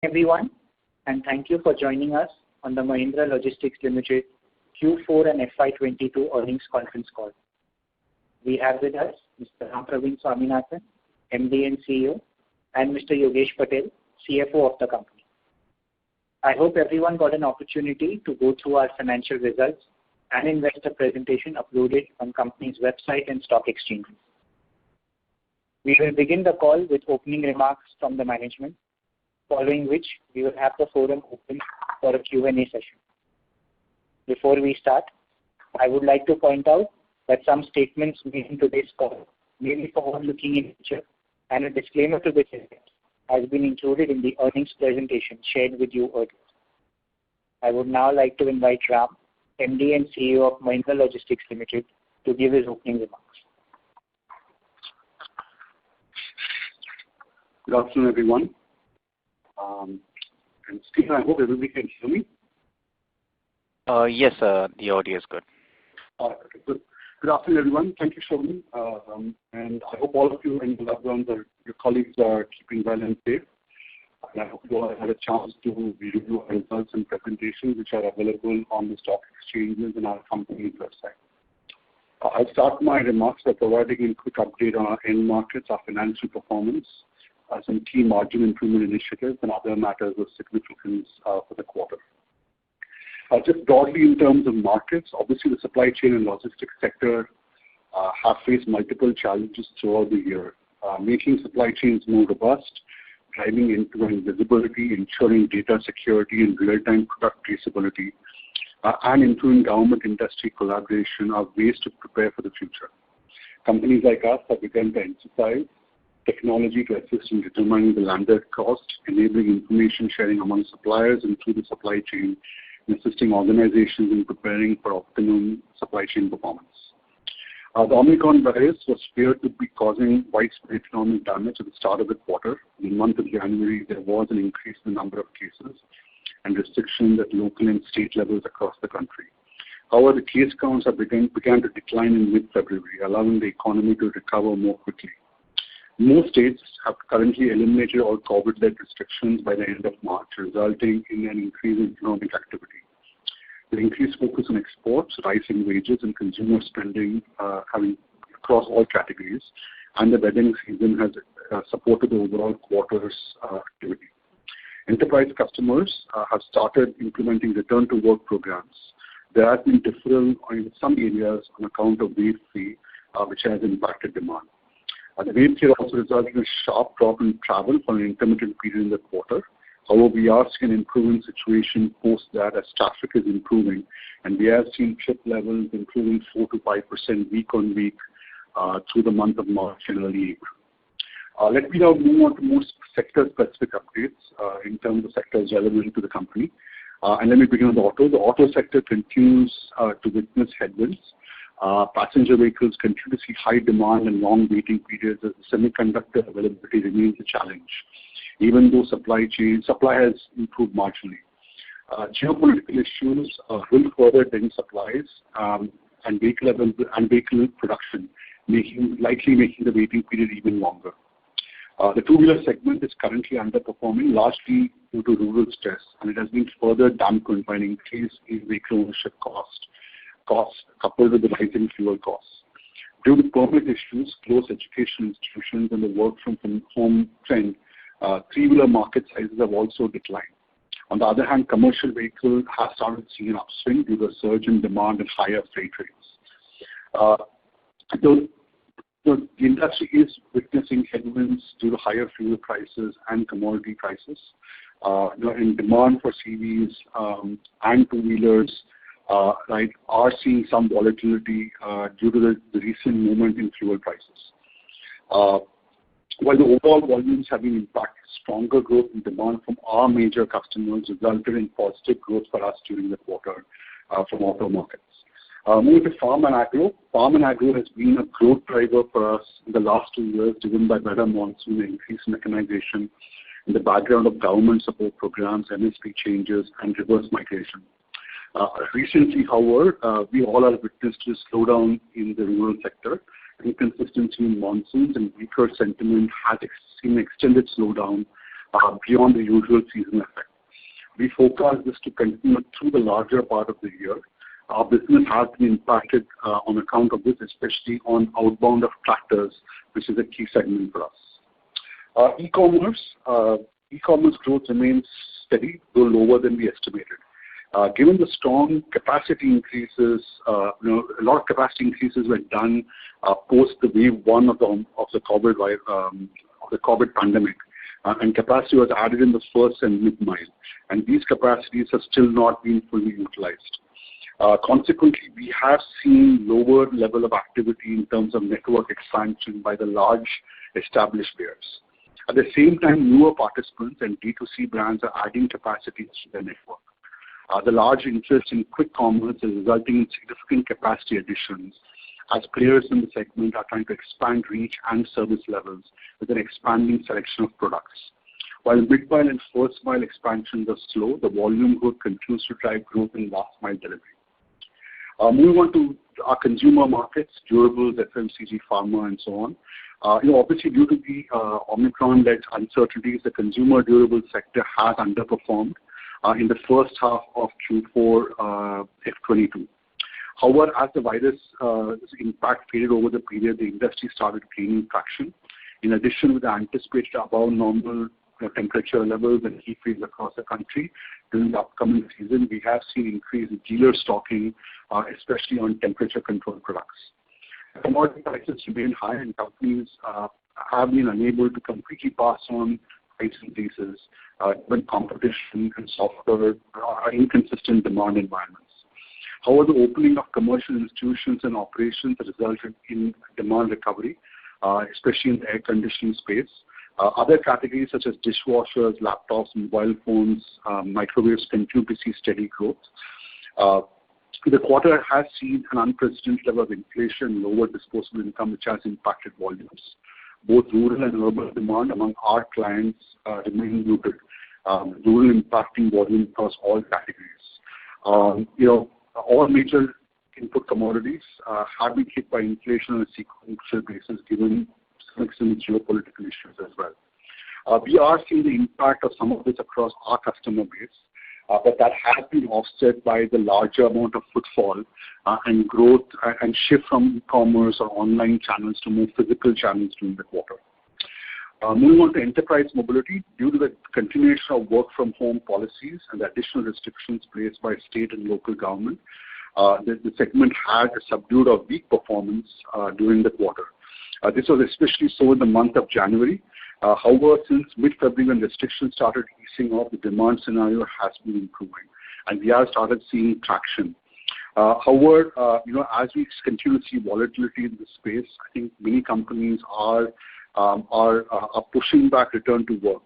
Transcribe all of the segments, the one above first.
Everyone, and thank you for joining us on the Mahindra Logistics Limited Q4 and FY22 earnings conference call. We have with us Mr. Ram Praveen Swaminathan, MD and CEO, and Mr. Yogesh Patel, CFO of the company. I hope everyone got an opportunity to go through our financial results and investor presentation uploaded on company's website and stock exchanges. We will begin the call with opening remarks from the management, following which we will have the forum open for a Q&A session. Before we start, I would like to point out that some statements made in today's call may be forward-looking in nature, and a disclaimer to this effect has been included in the earnings presentation shared with you earlier. I would now like to invite Ram, MD and CEO of Mahindra Logistics Limited, to give his opening remarks. Good afternoon, everyone. And Steve, I hope everybody can hear me. Yes, the audio is good. Okay, good. Good afternoon, everyone. Thank you, Shobhan. And I hope all of you and your loved ones or your colleagues are keeping well and safe. And I hope you all had a chance to review our results and presentations, which are available on the stock exchanges and our company's website. I'll start my remarks by providing a quick update on our end markets, our financial performance, some key margin improvement initiatives, and other matters of significance for the quarter. Just broadly in terms of markets, obviously the supply chain and logistics sector have faced multiple challenges throughout the year, making supply chains more robust, driving end-to-end visibility, ensuring data security and real-time product traceability, and improving government-industry collaboration are ways to prepare for the future. Companies like us have begun to emphasize technology to assist in determining the landed cost, enabling information sharing among suppliers and through the supply chain, and assisting organizations in preparing for optimum supply chain performance. The Omicron virus was feared to be causing widespread economic damage at the start of the quarter. In the month of January, there was an increase in the number of cases and restrictions at local and state levels across the country. However, the case counts have began to decline in mid-February, allowing the economy to recover more quickly. Most states have currently eliminated all COVID-led restrictions by the end of March, resulting in an increase in economic activity. The increased focus on exports, rising wages, and consumer spending having across all categories, and the wedding season has supported the overall quarter's activity. Enterprise customers have started implementing return-to-work programs. There has been deferral in some areas on account of wave 3, which has impacted demand. The wave 3 also resulted in a sharp drop in travel for an intermittent period in the quarter. However, we are seeing an improving situation post that as traffic is improving, and we have seen trip levels improving 4 to 5% week on week through the month of March and early April. Let me now move on to more sector-specific updates in terms of sectors relevant to the company. And let me begin with the auto. The auto sector continues to witness headwinds. Passenger vehicles continue to see high demand and long waiting periods as the semiconductor availability remains a challenge, even though supply has improved marginally. Geopolitical issues will further dent supplies and vehicle production, likely making the waiting period even longer. The two-wheeler segment is currently underperforming, largely due to rural stress, and it has been further dampened by an increase in vehicle ownership costs coupled with the rising fuel costs. Due to permit issues, closed education institutions, and the work-from-home trend, three-wheeler market sizes have also declined. On the other hand, commercial vehicles have started seeing an upswing due to a surge in demand and higher freight rates. The industry is witnessing headwinds due to higher fuel prices and commodity prices. In demand for CVs and two-wheelers are seeing some volatility due to the recent movement in fuel prices. While the overall volumes have been impacted, stronger growth in demand from our major customers resulted in positive growth for us during the quarter from auto markets. Moving to farm and agro. Farm and agro has been a growth driver for us in the last 2 years, driven by better monsoon, increased mechanization, in the background of government support programs, MSP changes, and reverse migration. Recently, however, we all have witnessed a slowdown in the rural sector. Inconsistency in monsoons and weaker sentiment has seen an extended slowdown beyond the usual seasonal effect. We forecast this to continue through the larger part of the year. Our business has been impacted on account of this, especially on outbound of tractors, which is a key segment for us. E-commerce growth remains steady, though lower than we estimated. Given the strong capacity increases, a lot of capacity increases were done post the wave one of the COVID pandemic, and capacity was added in the first and mid-mile, and these capacities have still not been fully utilized. Consequently, we have seen lower level of activity in terms of network expansion by the large established players. At the same time, newer participants and D2C brands are adding capacities to their network. The large interest in quick commerce is resulting in significant capacity additions as players in the segment are trying to expand reach and service levels with an expanding selection of products. While mid-mile and first-mile expansions are slow, the volume growth continues to drive growth in last-mile delivery. Moving on to our consumer markets, durables, FMCG, pharma, and so on. Obviously, due to the Omicron-led uncertainties, the consumer durable sector has underperformed in the first half of Q4 F22. However, as the virus impact faded over the period, the industry started gaining traction. In addition, with the anticipated above normal temperature levels and heat waves across the country during the upcoming season, we have seen increase in dealer stocking, especially on temperature control products. Commodity prices remain high, and companies have been unable to completely pass on price increases when competition and softer or inconsistent demand environments. However, the opening of commercial institutions and operations has resulted in demand recovery, especially in the air conditioning space. Other categories such as dishwashers, laptops, mobile phones, microwaves continue to see steady growth. The quarter has seen an unprecedented level of inflation, lower disposable income, which has impacted volumes. Both rural and urban demand among our clients remain muted, rural impacting volume across all categories. All major input commodities have been hit by inflation on a sequential basis, given some geopolitical issues as well. We are seeing the impact of some of this across our customer base, but that has been offset by the larger amount of footfall and growth and shift from e-commerce or online channels to more physical channels during the quarter. Moving on to enterprise mobility, due to the continuation of work from home policies and the additional restrictions placed by state and local government, the segment had a subdued or weak performance during the quarter. This was especially so in the month of January. However, since mid-February when restrictions started easing off, the demand scenario has been improving, and we have started seeing traction. However, as we continue to see volatility in the space, I think many companies are pushing back return to work,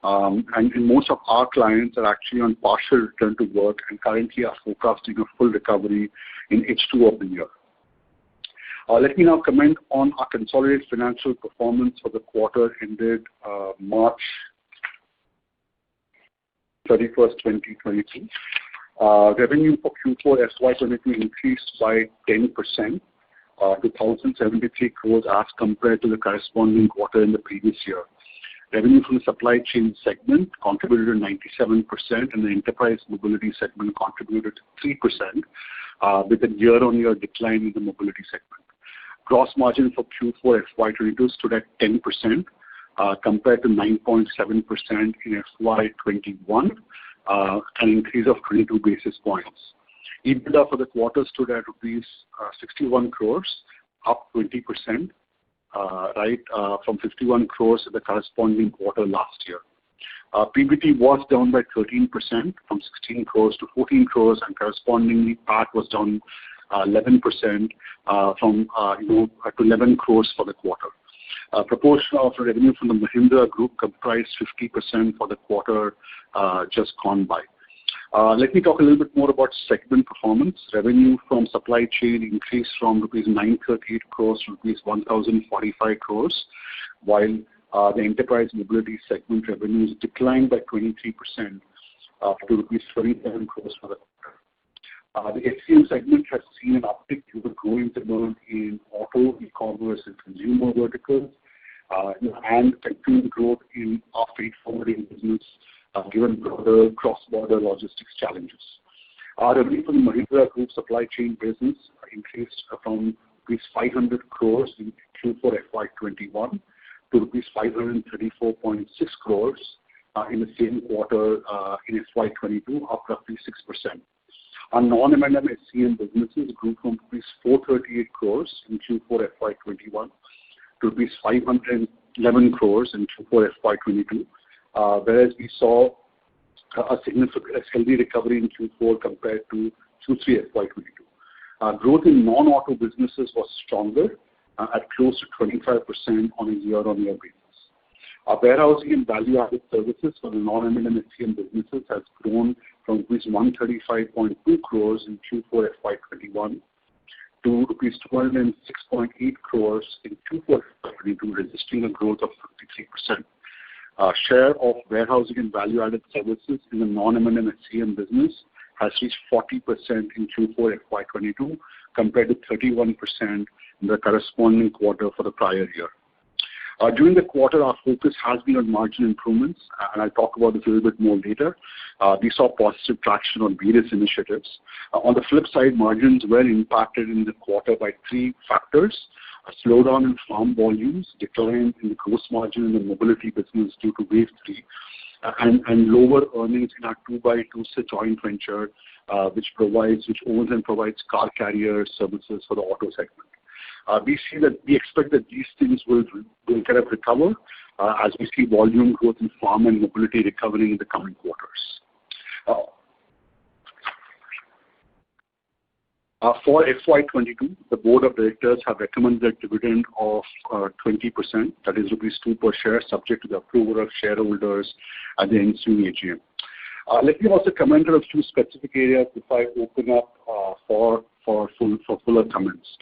and most of our clients are actually on partial return to work and currently are forecasting a full recovery in H2 of the year. Let me now comment on our consolidated financial performance for the quarter ended March 31st, 2022. Revenue for Q4 FY22 increased by 10% to 1,073 crores as compared to the corresponding quarter in the previous year. Revenue from the supply chain segment contributed to 97%, and the enterprise mobility segment contributed 3%, with a year-on-year decline in the mobility segment. Gross margin for Q4 FY22 stood at 10%, compared to 9.7% in FY21, an increase of 22 basis points. EBITDA for the quarter stood at rupees 61 crores, up 20%, from 51 crores in the corresponding quarter last year. PBT was down by 13% from 16 crores to 14 crores, and correspondingly PAT was down 11% to 11 crores for the quarter. Proportion of revenue from the Mahindra group comprised 50% for the quarter just gone by. Let me talk a little bit more about segment performance. Revenue from supply chain increased from rupees 938 crores to rupees 1,045 crores, while the enterprise mobility segment revenues declined by 23% to rupees 37 crores for the quarter. The HCM segment has seen an uptick due to growing demand in auto, e-commerce, and consumer verticals. and continued growth in our freight forwarding business, given broader cross-border logistics challenges. Our revenue from the Mahindra Group supply chain business increased from rupees 500 crores in Q4 FY21 to rupees 534.6 crores in the same quarter in FY22, up roughly 6%. Our non-M&M SCM businesses grew from rupees 438 crores in Q4 FY21 to rupees 511 crores in Q4 FY22, whereas we saw a healthy recovery in Q4 compared to Q3 FY22. Growth in non-auto businesses was stronger at close to 25% on a year-on-year basis. Our warehousing and value-added services for the non-M&M SCM businesses has grown from rupees 135.2 crores in Q4 FY21 to rupees 206.8 crores in Q4 FY22, registering a growth of 53%. Share of warehousing and value-added services in the non-M&M SCM business has reached 40% in Q4 FY22 compared to 31% in the corresponding quarter for the prior year. During the quarter, our focus has been on margin improvements, and I'll talk about this a little bit more later. We saw positive traction on various initiatives. On the flip side, margins were impacted in the quarter by three factors: a slowdown in farm volumes, decline in the gross margin in the mobility business due to wave 3, and lower earnings in our 2x2 joint venture, which owns and provides car carrier services for the auto segment. We expect that these things will kind of recover as we see volume growth in farm and mobility recovering in the coming quarters. For FY22, the Board of Directors have recommended a dividend of 20%, that is rupees 2 per share, subject to the approval of shareholders at the ensuing AGM. Let me also comment on a few specific areas before I open up for fuller comments.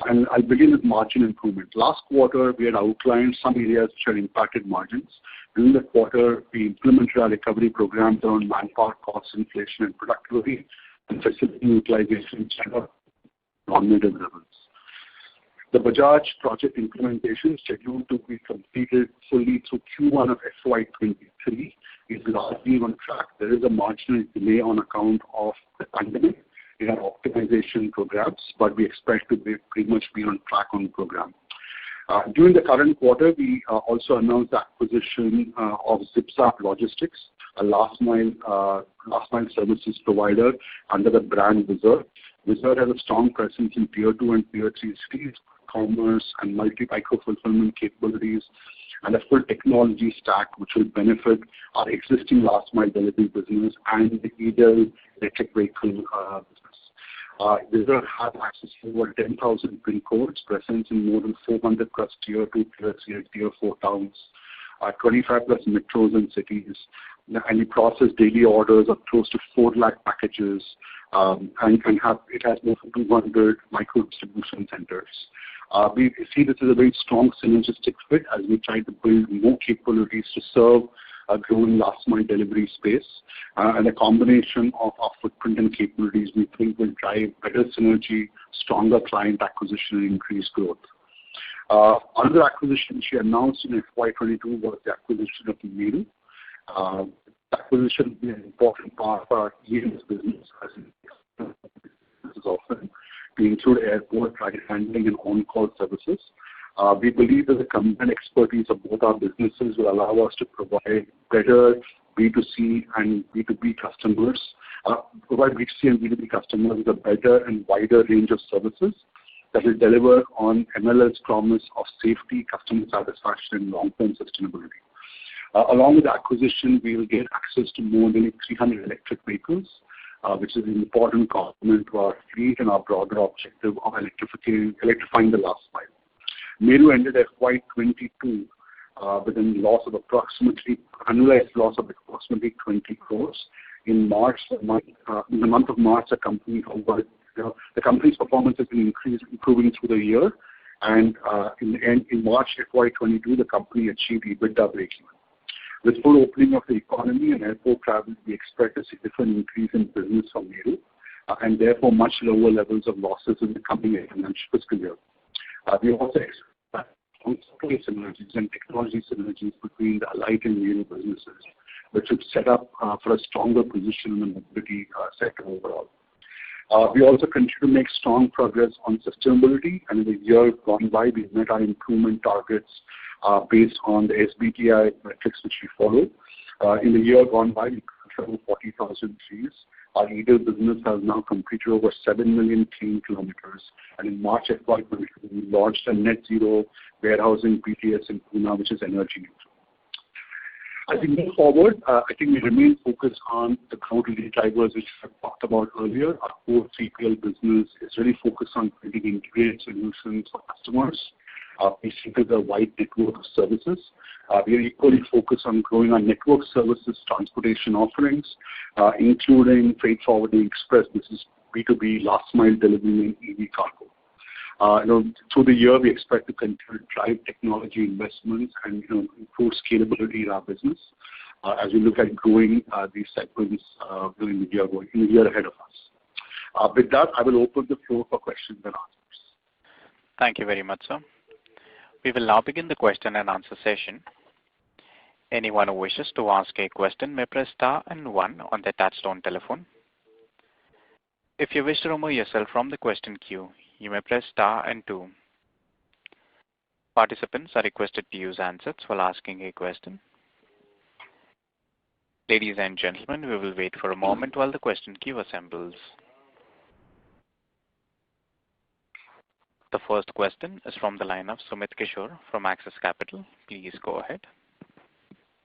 And I'll begin with margin improvement. Last quarter, we had outlined some areas which had impacted margins. During the quarter, we implemented our recovery programs around manpower cost, inflation, and productivity, and facility utilization at normative levels. The Bajaj project implementation, scheduled to be completed fully through Q1 of FY23, is largely on track. There is a marginal delay on account of the pandemic in our optimization programs, but we expect to pretty much be on track on the program. During the current quarter, we also announced the acquisition of ZipZap Logistics, a last mile services provider under the brand Wizard. Wizard has a strong presence in Tier 2 and Tier 3 cities, commerce and multi-micro fulfillment capabilities, and a full technology stack which will benefit our existing last mile delivery business and the EDEL electric vehicle business. Wizard has access to over 10,000 PIN codes, presence in more than 400 plus Tier 2, Tier 3, and Tier 4 towns, 25 plus metros and cities, and we process daily orders of close to 4 lakh packages, and it has more than 200 micro distribution centers. We see this as a very strong synergistic fit as we try to build more capabilities to serve a growing last mile delivery space, and a combination of our footprint and capabilities we think will drive better synergy, stronger client acquisition, and increased growth. Another acquisition which we announced in FY22 was the acquisition of Meru. Acquisition will be an important part of our EMS business as this is often to include airport, traffic handling, and on-call services. We believe that the combined expertise of both our businesses will allow us to provide better B2C and B2B customers, provide B2C and B2B customers with a better and wider range of services that will deliver on MLL's promise of safety, customer satisfaction, and long-term sustainability. Along with the acquisition, we will get access to more than 300 electric vehicles, which is an important complement to our fleet and our broader objective of electrifying the last mile. Meru ended FY22 with an annualized loss of approximately 20 crores. In the month of March, the company's performance has been improving through the year, and in March FY22, the company achieved EBITDA breakeven. With full opening of the economy and airport travel, we expect a significant increase in business from Meru, and therefore much lower levels of losses in the coming financial fiscal year. We also expect strong supply synergies and technology synergies between the allied and rail businesses, which would set up for a stronger position in the mobility sector overall. We also continue to make strong progress on sustainability, and in the year gone by, we met our improvement targets based on the SBTi metrics which we follow. In the year gone by, we planted over 40,000 trees. Our EDIL business has now completed over 7 million clean kilometers, and in March FY22, we launched a net zero warehousing BTS in Pune, which is energy neutral. As we move forward, I think we remain focused on the growth lead drivers which I talked about earlier. Our core 3PL business is really focused on building integrated solutions for customers. We see a wide network of services. We are equally focused on growing our network services transportation offerings, including freight forwarding, express business, B2B, last mile delivery, and EV cargo. Through the year, we expect to continue to drive technology investments and improve scalability in our business as we look at growing these segments during the year ahead of us. With that, I will open the floor for questions and answers. Thank you very much, sir. We will now begin the question and answer session. Anyone who wishes to ask a question may press star and 1 on their touchtone telephone. If you wish to remove yourself from the question queue, you may press star and 2. Participants are requested to use handsets while asking a question. Ladies and gentlemen, we will wait for a moment while the question queue assembles. The first question is from the line of Sumit Kishore from Axis Capital. Please go ahead.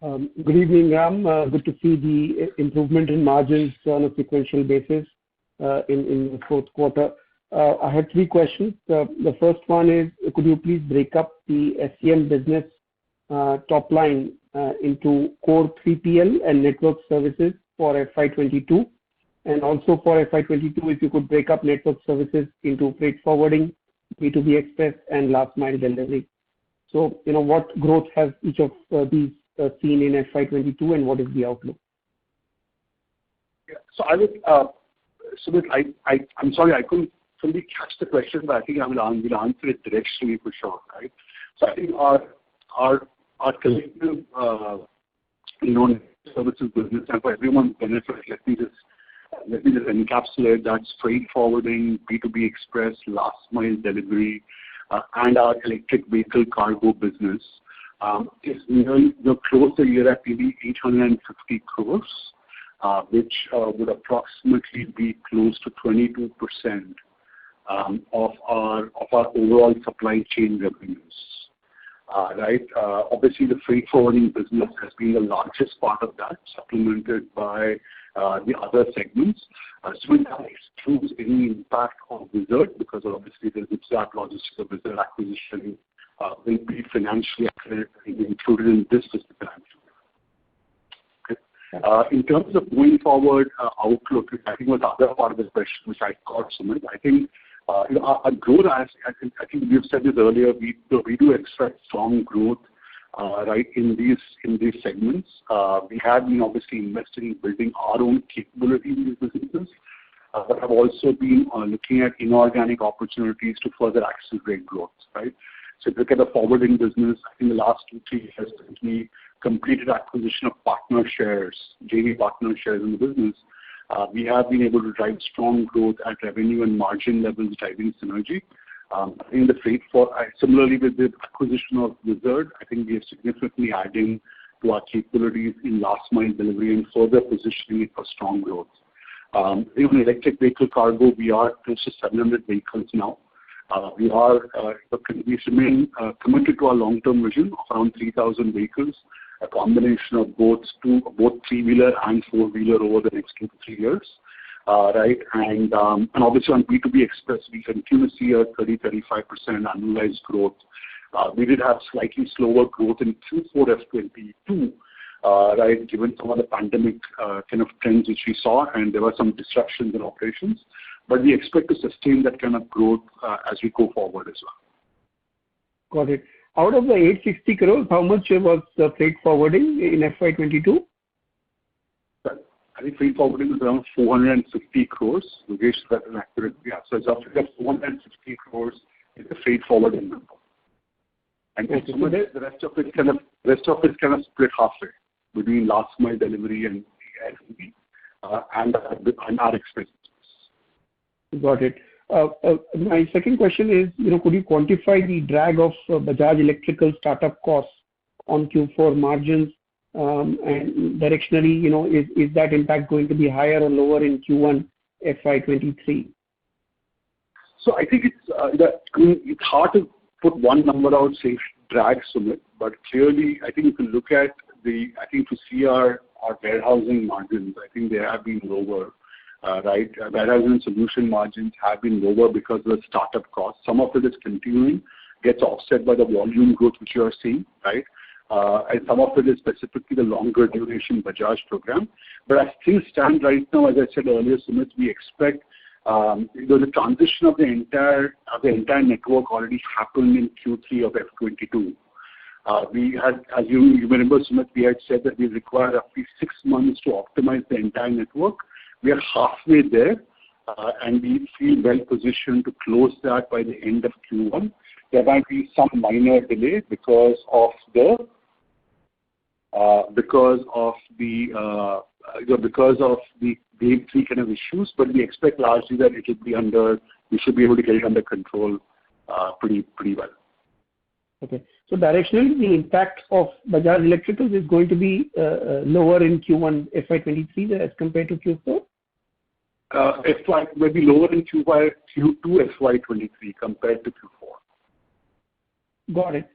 Good evening, Ram. Good to see the improvement in margins on a sequential basis in the fourth quarter. I have 3 questions. The first one is, could you please break up the SCM business top line into core 3PL and network services for FY22? And also for FY22, if you could break up network services into freight forwarding, B2B express, and last mile delivery. So, what growth has each of these seen in FY22, and what is the outlook? Yeah. So I would, Sumit, I'm sorry, I couldn't fully catch the question, but I think we'll answer it directionally for sure, right? So I think our collective, services business, and for everyone's benefit, let me just encapsulate that freight forwarding, B2B express, last mile delivery, and our electric vehicle cargo business is nearly close the year at maybe 850 crores, which would approximately be close to 22% of our overall supply chain revenues. Right? Obviously, the freight forwarding business has been the largest part of that, supplemented by the other segments. So it excludes any impact on Wizard, because obviously the Zipzap Logistics of Wizard acquisition will be financially included in this fiscal financial year. Okay. In terms of going forward outlook, I think was the other part of the question which I caught, Sumit. I think our growth, I think we've said this earlier, we do expect strong growth right in these segments. We have been obviously investing in building our own capability in these businesses, but have also been looking at inorganic opportunities to further accelerate growth, right? So if you look at the forwarding business, I think the last 2-3 years since we completed acquisition of partner shares, JV partner shares in the business, we have been able to drive strong growth at revenue and margin levels, driving synergy. I think the freight similarly with the acquisition of Wizard, I think we are significantly adding to our capabilities in last mile delivery and further positioning it for strong growth. Even electric vehicle cargo, we are close to 700 vehicles now. We remain committed to our long-term vision of around 3,000 vehicles, a combination of both 3-wheeler and 4-wheeler over the next 2 to 3 years. Right, and obviously on B2B Express, we continue to see a 30-35% annualized growth. We did have slightly slower growth in Q4 FY22, right, given some of the pandemic kind of trends which we saw, and there were some disruptions in operations. But we expect to sustain that kind of growth as we go forward as well. Got it. Out of the 860 crores, how much was freight forwarding in FY22? I think freight forwarding is around 450 crores. Yogesh, that's an accurate, yeah. So it's up to 450 crores is the freight forwarding number. And Okay. the rest of it kind of split halfway between last mile delivery and SMB, and our expenses. Got it. My second question is, could you quantify the drag of Bajaj Electrical startup costs on Q4 margins? And directionally, is that impact going to be higher or lower in Q1 FY23? So I think it's hard to put one number out saying drag, Sumit, but clearly I think if you look at to see our warehousing margins, I think they have been lower. Right, warehousing solution margins have been lower because of the startup costs. Some of it is continuing, gets offset by the volume growth which you are seeing, right? And some of it is specifically the longer duration Bajaj program. But as things stand right now, as I said earlier, Sumit, we expect the transition of the entire network already happened in Q3 of FY22. We had, as you remember, Sumit, we had said that we require roughly 6 months to optimize the entire network. We are halfway there, and we feel well positioned to close that by the end of Q1. There might be some minor delay because of the wave 3 kind of issues, but we expect largely that it will be we should be able to get it under control pretty well. Okay. So directionally, the impact of Bajaj Electricals is going to be lower in Q1 FY23 as compared to Q4? Maybe lower in Q2 FY23 compared to Q4. Got it.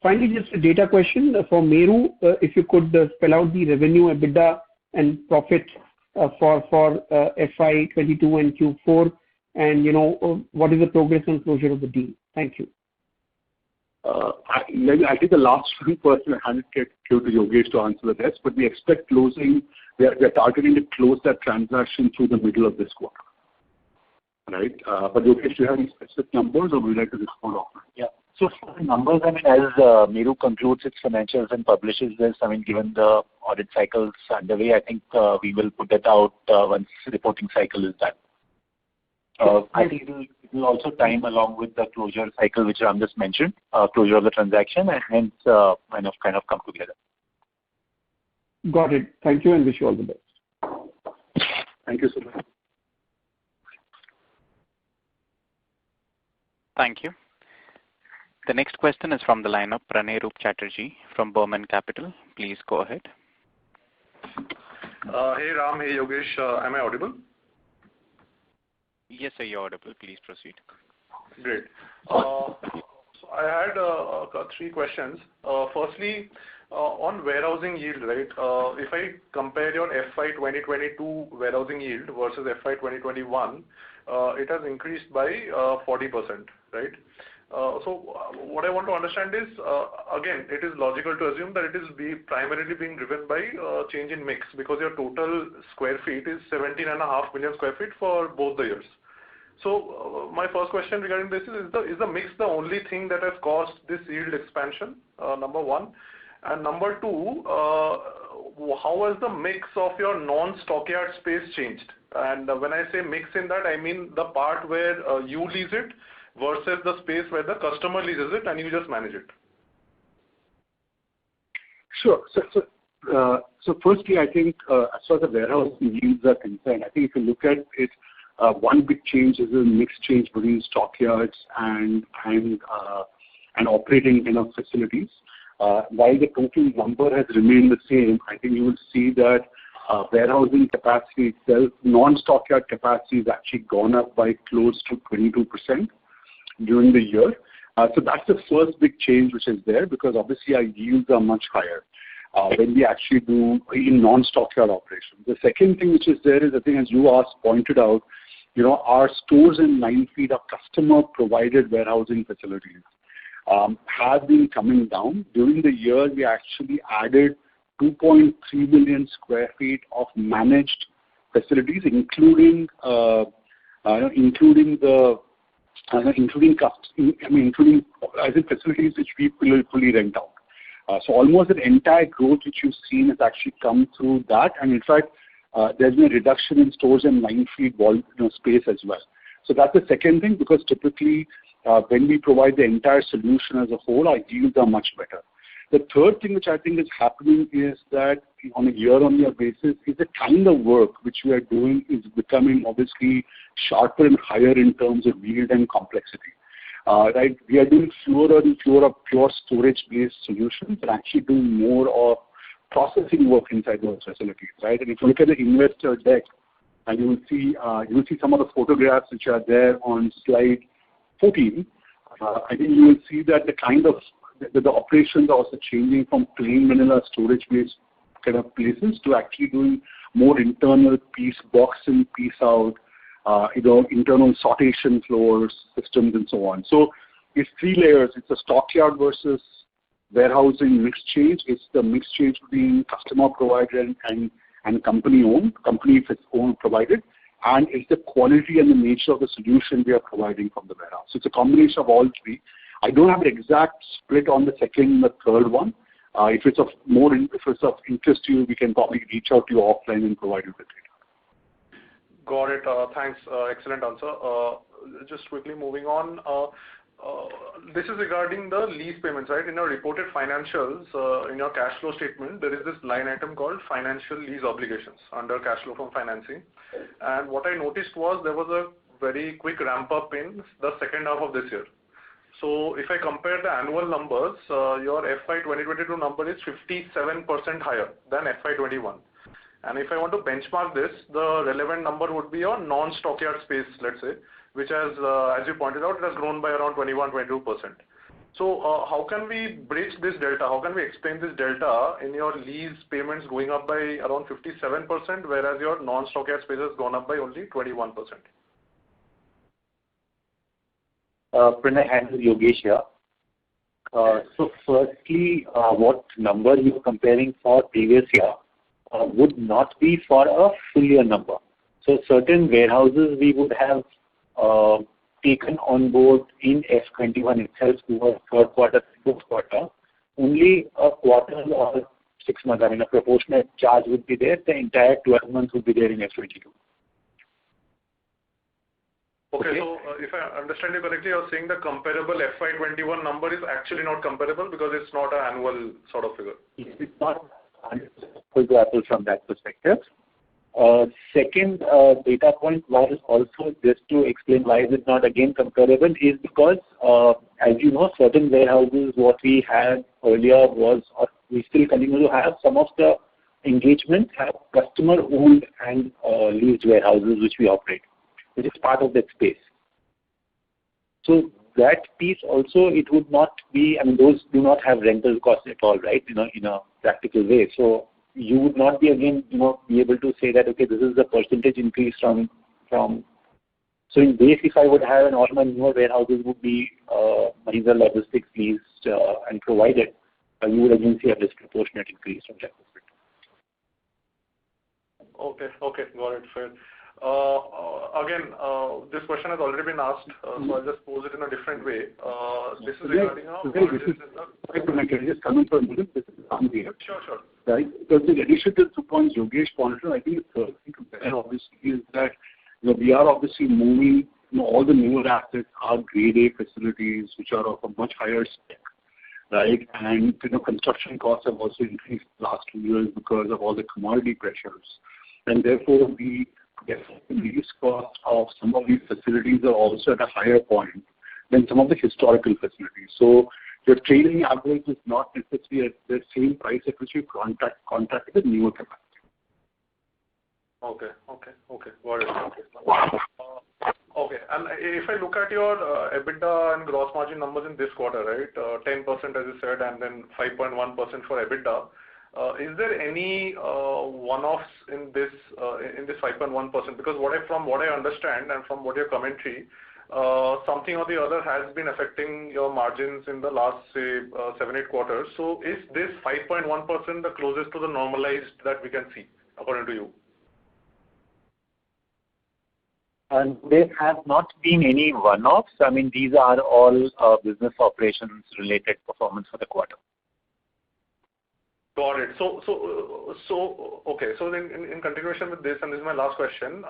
Finally, just a data question for Meru. If you could spell out the revenue, EBITDA, and profit for FY22 and Q4, and what is the progress on closure of the deal? Thank you. I think the last one person I handed it to Yogesh to answer the rest, but we expect closing. We are targeting to close that transaction through the middle of this quarter, right? But Yogesh, do you have any specific numbers, or would you like to respond often? Yeah. So for the numbers, as Meru concludes its financials and publishes this, given the audit cycles underway, I think we will put that out once the reporting cycle is done. I think it will also time along with the closure cycle, which Ram just mentioned, closure of the transaction, and hence kind of come together. Got it. Thank you, and wish you all the best. Thank you, sir. Thank you. The next question is from the line of Pranay Roop Chatterjee from Burman Capital. Please go ahead. Hey Ram, hey Yogesh, am I audible? Yes, sir, you're audible. Please proceed. Great. So I had 3 questions. Firstly, on warehousing yield, right? If I compare your FY 2022 warehousing yield versus FY 2021, it has increased by 40%, right? So what I want to understand is, again, it is logical to assume that it is primarily being driven by change in mix, because your total square feet is 17.5 million square feet for both the years. So my first question regarding this is the mix the only thing that has caused this yield expansion? Number 1. And number 2, how has the mix of your non-stockyard space changed? And when I say mix in that, I mean the part where you lease it versus the space where the customer leases it and you just manage it. Sure. So firstly, I think as far as the warehousing yields are concerned, I think if you look at it, one big change is a mix change between stockyards and operating kind of facilities. While the total number has remained the same, I think you will see that warehousing capacity itself, non-stockyard capacity, has actually gone up by close to 22% during the year. So that's the first big change which is there, because obviously our yields are much higher when we actually do in non-stockyard operations. The second thing which is there is, I think as you pointed out, our stores in 9 feet of customer-provided warehousing facilities have been coming down. During the year, we actually added 2.3 million square feet of managed facilities, including facilities which we fully rent out. So almost the entire growth which you've seen has actually come through that, and in fact, there's been a reduction in stores and 9 feet wall space as well. So that's the second thing, because typically when we provide the entire solution as a whole, our yields are much better. The third thing which I think is happening is that on a year-on-year basis, is the kind of work which we are doing is becoming obviously sharper and higher in terms of yield and complexity. Right? We are doing fewer and fewer of pure storage-based solutions and actually doing more of processing work inside those facilities. Right? And if you look at the investor deck, and you will see some of the photographs which are there on slide 14. I think you will see that the kind of the operations are also changing from plain vanilla storage-based kind of places to actually doing more internal piece box in, piece out, internal sortation floors, systems, and so on. So it's three layers. It's a stockyard versus warehousing mix change. It's the mix change between customer provided and company owned, company if it's owned provided, and it's the quality and the nature of the solution we are providing from the warehouse. So it's a combination of all three. I don't have an exact split on the second and the third one. If it's of interest to you, we can probably reach out to you offline and provide you the data. Got it. Thanks. Excellent answer. Just quickly moving on. This is regarding the lease payments, right? In your reported financials, in your cash flow statement, there is this line item called financial lease obligations under cash flow from financing. And what I noticed was there was a very quick ramp up in the second half of this year. So if I compare the annual numbers, your FY 2022 number is 57% higher than FY 21. And if I want to benchmark this, the relevant number would be your non-stockyard space, let's say, which has, as you pointed out, it has grown by around 21-22%. So how can we bridge this delta? How can we explain this delta in your lease payments going up by around 57%, whereas your non-stockyard space has gone up by only 21%? Pranay, and Yogesh here. So firstly, what number you're comparing for previous year would not be for a full year number. So certain warehouses we would have taken on board in F21 itself towards third quarter, fourth quarter. Only a quarter or 6 months, I mean a proportionate charge would be there. The entire 12 months would be there in F22. Okay, so if I understand you correctly, you're saying the comparable FY21 number is actually not comparable because it's not an annual sort of figure. It's not apple from that perspective. Second data point was also just to explain why is it not again comparable is because, as you know, certain warehouses what we had earlier was, or we still continue to have, some of the engagements have customer-owned and leased warehouses which we operate, which is part of that space. So that piece also, it would not be, I mean, those do not have rental costs at all, right, in a practical way. So you would not be again, be able to say that, okay, this is the percentage increase from. So in base, if I would have and all my newer warehouses would be Mahindra logistics leased and provided, you would again see a disproportionate increase from that perspective. Okay, got it, fair. Again, this question has already been asked, so I'll just pose it in a different way. This is regarding Can I just come in for a minute? This is here. Sure. Right? Because in addition to the points Yogesh pointed out, I think the third thing to bear obviously is that we are obviously moving all the newer assets are grade A facilities which are of a much higher spec, right? And construction costs have also increased last 2 years because of all the commodity pressures. And therefore the lease cost of some of these facilities are also at a higher point than some of the historical facilities. So your trailing average is not necessarily at the same price at which you contracted the newer capacity. Okay, got it. Okay, and if I look at your EBITDA and gross margin numbers in this quarter, right, 10% as you said, and then 5.1% for EBITDA. Is there any one-offs in this 5.1%? Because from what I understand and from what your commentary, something or the other has been affecting your margins in the last, say, 7-8 quarters. So is this 5.1% the closest to the normalized that we can see, according to you? And there have not been any one-offs. I mean, these are all business operations related performance for the quarter. Got it. Okay. So then in continuation with this, and this is my last question,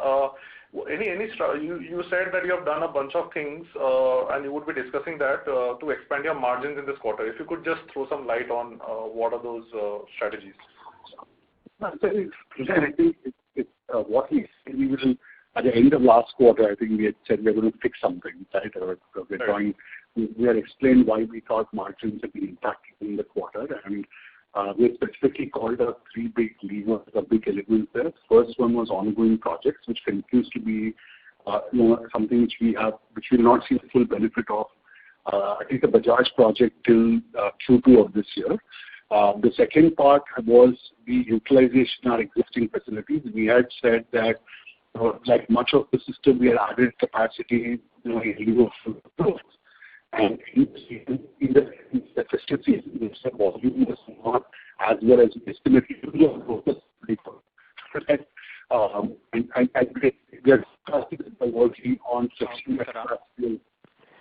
you said that you have done a bunch of things, and you would be discussing that to expand your margins in this quarter. If you could just throw some light on what are those strategies? I think it's what we said we will, at the end of last quarter, I think we had said we're going to fix something, right? We had explained why we thought margins had been impacted in the quarter, and we specifically called out three big levers, the big elements there. First one was ongoing projects, which continues to be something which we'll not see the full benefit of, at least the Bajaj project till Q2 of this year. The second part was the utilization of our existing facilities. We had said that, like much of the system, we had added capacity in lieu of growth. And in the festive season, the volume was not as well as we estimated. And we are working on fixing that capacity.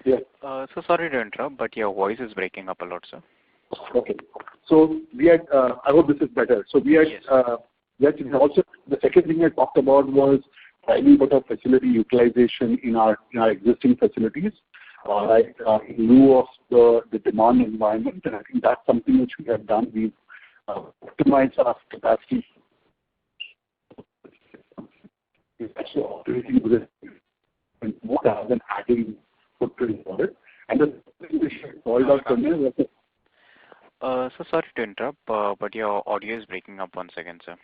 Yeah. So sorry to interrupt, but your voice is breaking up a lot, sir. Okay. So we had, I hope this is better. So we had, Yes. Also, the second thing I talked about was driving better facility utilization in our existing facilities, in lieu of the demand environment. And I think that's something which we have done. We've optimized our capacity. We're actually operating with it more rather than adding footprint for it. And the thing which I called out from there was So sorry to interrupt, but your audio is breaking up once again, sir.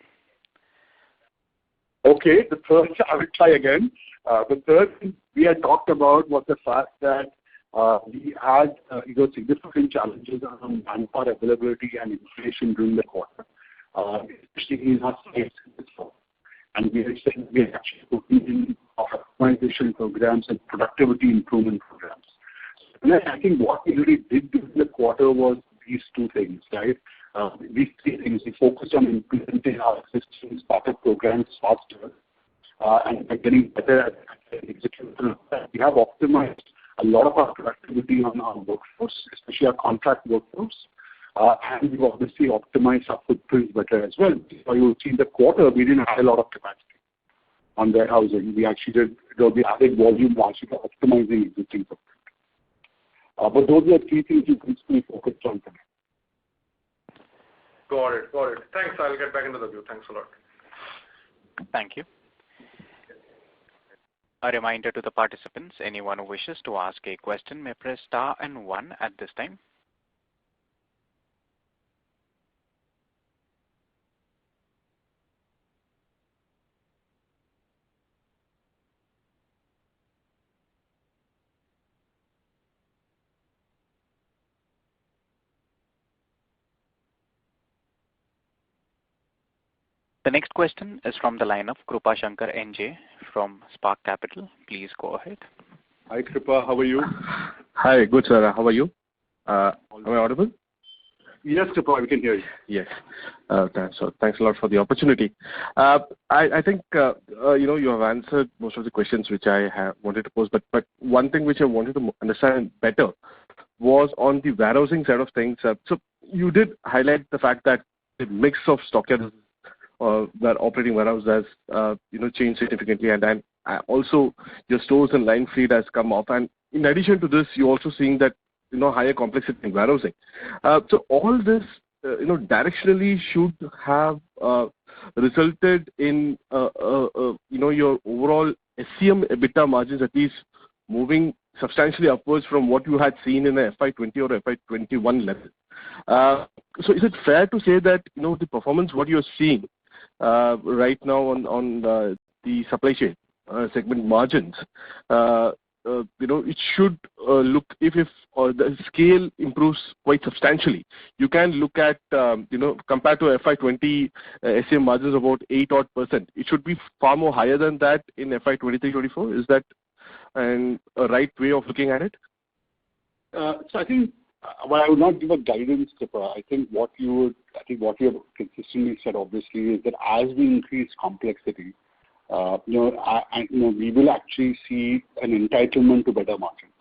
Okay, I will try again. The third thing we had talked about was the fact that we had significant challenges around manpower availability and inflation during the quarter, especially in our sites. And we are saying we are actually putting in optimization programs and productivity improvement programs. And I think what we really did during the quarter was these two things, right? These three things. We focused on implementing our existing startup programs faster and getting better at execution. We have optimized a lot of our productivity on our workforce, especially our contract workforce. And we've obviously optimized our footprints better as well. So you'll see in the quarter, we didn't have a lot of capacity on warehousing. We actually did the added volume largely by optimizing existing footprint. But those are three things you can still focus on today. Got it. Thanks. I'll get back into the queue. Thanks a lot. Thank you. A reminder to the participants, anyone who wishes to ask a question may press star and 1 at this time. The next question is from the line of Krupa Shankar NJ from Spark Capital. Please go ahead. Hi, Krupa. How are you? Hi, good, sir. How are you? Am I audible? Yes, Krupa, we can hear you. Yes. Thanks a lot for the opportunity. I think, you have answered most of the questions which I have wanted to pose, but one thing which I wanted to understand better was on the warehousing side of things. So you did highlight the fact that the mix of stockyards that operating warehouse has changed significantly, and then also your stores and line fleet has come off. And in addition to this, you're also seeing that higher complexity in warehousing. So all this directionally should have resulted in your overall SCM EBITDA margins at least moving substantially upwards from what you had seen in the FY20 or FY21 level. So is it fair to say that the performance what you're seeing right now on the supply chain segment margins, it should look if the scale improves quite substantially, you can look at compared to FY20 SCM margins about 8% it should be far more higher than that in FY23-24. Is that a right way of looking at it? So I think, I would not give a guidance, Krupa. I think what you have consistently said, obviously, is that as we increase complexity, we will actually see an entitlement to better margins,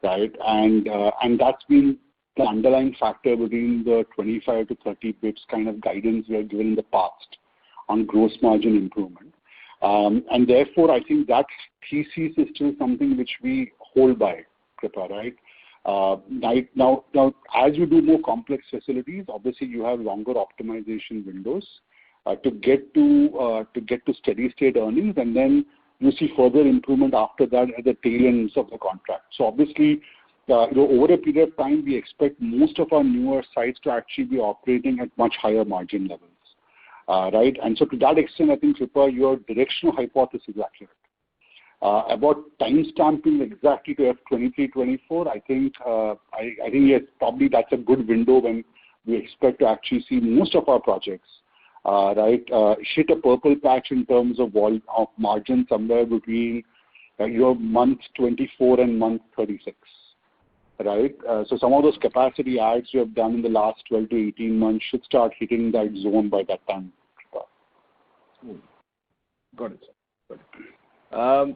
right? And that's been the underlying factor between the 25 to 30 bips kind of guidance we have given in the past on gross margin improvement. And therefore, I think that thesis is still something which we hold by, Kripa, right? Now, as you do more complex facilities, obviously you have longer optimization windows to get to steady state earnings, and then you see further improvement after that at the tail ends of the contract. So obviously, over a period of time, we expect most of our newer sites to actually be operating at much higher margin levels, right? And so to that extent, I think, Kripa, your directional hypothesis is accurate. About time stamping exactly to F23-24, I think yes, probably that's a good window when we expect to actually see most of our projects, right, hit a purple patch in terms of margin somewhere between month 24 and month 36, right? So some of those capacity adds you have done in the last 12 to 18 months should start hitting that zone by that time. Got it, sir. Got it.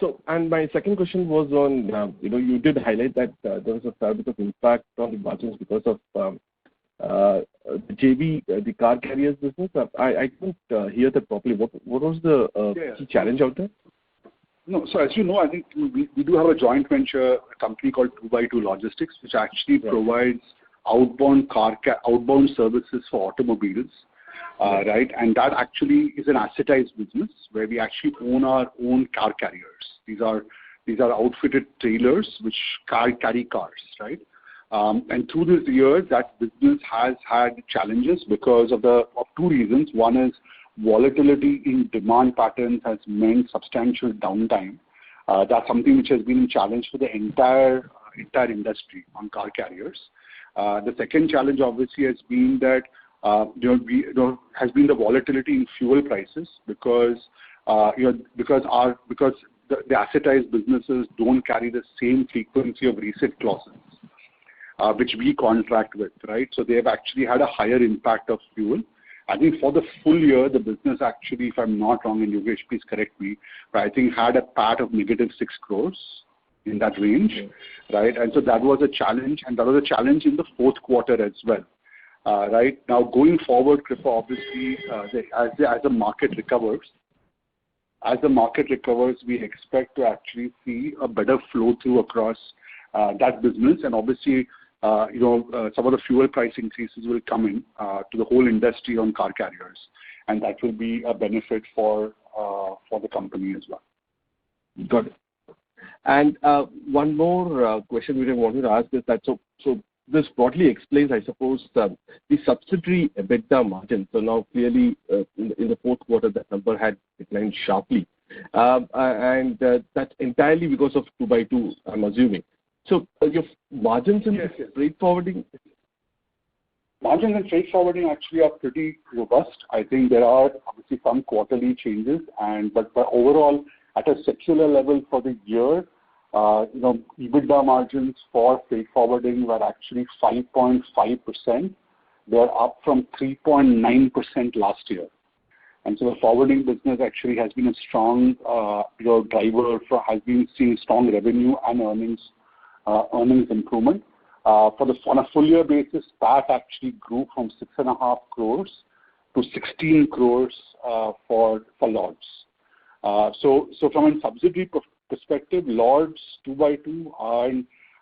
So, and my second question was on, you did highlight that there was a fair bit of impact on the margins because of the JV, the car carriers business. I couldn't hear that properly. What was the key challenge out there? No, so as you know, I think we do have a joint venture, a company called 2x2 Logistics, which actually provides outbound services for automobiles. Right, and that actually is an assetized business where we actually own our own car carriers. These are outfitted trailers which carry cars, right? And through these years, that business has had challenges because of two reasons. One is volatility in demand patterns has meant substantial downtime. That's something which has been a challenge for the entire industry on car carriers. The second challenge obviously has been that has been the volatility in fuel prices because the assetized businesses don't carry the same frequency of reset clauses, which we contract with, right? So they have actually had a higher impact of fuel. I think for the full year, the business actually, if I'm not wrong, and Yogesh, please correct me, but I think had a PAT of negative 6 crores in that range, right? And so that was a challenge, and that was a challenge in the fourth quarter as well. Right now, going forward, Kripa, obviously, as the market recovers, we expect to actually see a better flow through across that business, and obviously, some of the fuel price increases will come in to the whole industry on car carriers, and that will be a benefit for the company as well. Got it. And one more question which I wanted to ask is that so this broadly explains, I suppose, the subsidiary EBITDA margin. So now clearly in the fourth quarter, that number had declined sharply. And that's entirely because of 2x2, I'm assuming. So your margins in freight forwarding? Margins in freight forwarding actually are pretty robust. I think there are obviously some quarterly changes, but overall, at a secular level for the year, EBITDA margins for freight forwarding were actually 5.5%. They're up from 3.9% last year. And so the forwarding business actually has been a strong driver has been seeing strong revenue and earnings improvement. On a full year basis, PAT actually grew from 6.5 crores to 16 crores for Lords. So from a subsidiary perspective, Lords 2x2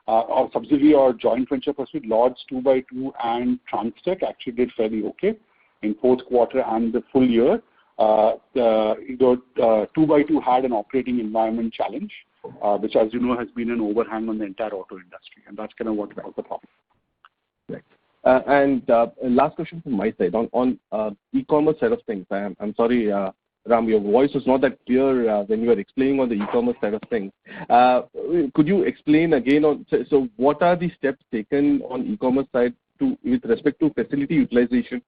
our subsidiary or joint venture pursuit, Lords 2x2 and Transtech actually did fairly okay in fourth quarter and the full year. 2x2 had an operating environment challenge, which, as you know, has been an overhang on the entire auto industry, and that's kind of what caused the problem. Right. And last question from my side on e-commerce side of things. I'm sorry, Ram, your voice was not that clear when you were explaining on the e-commerce side of things. Could you explain again so what are the steps taken on e-commerce side with respect to facility utilization?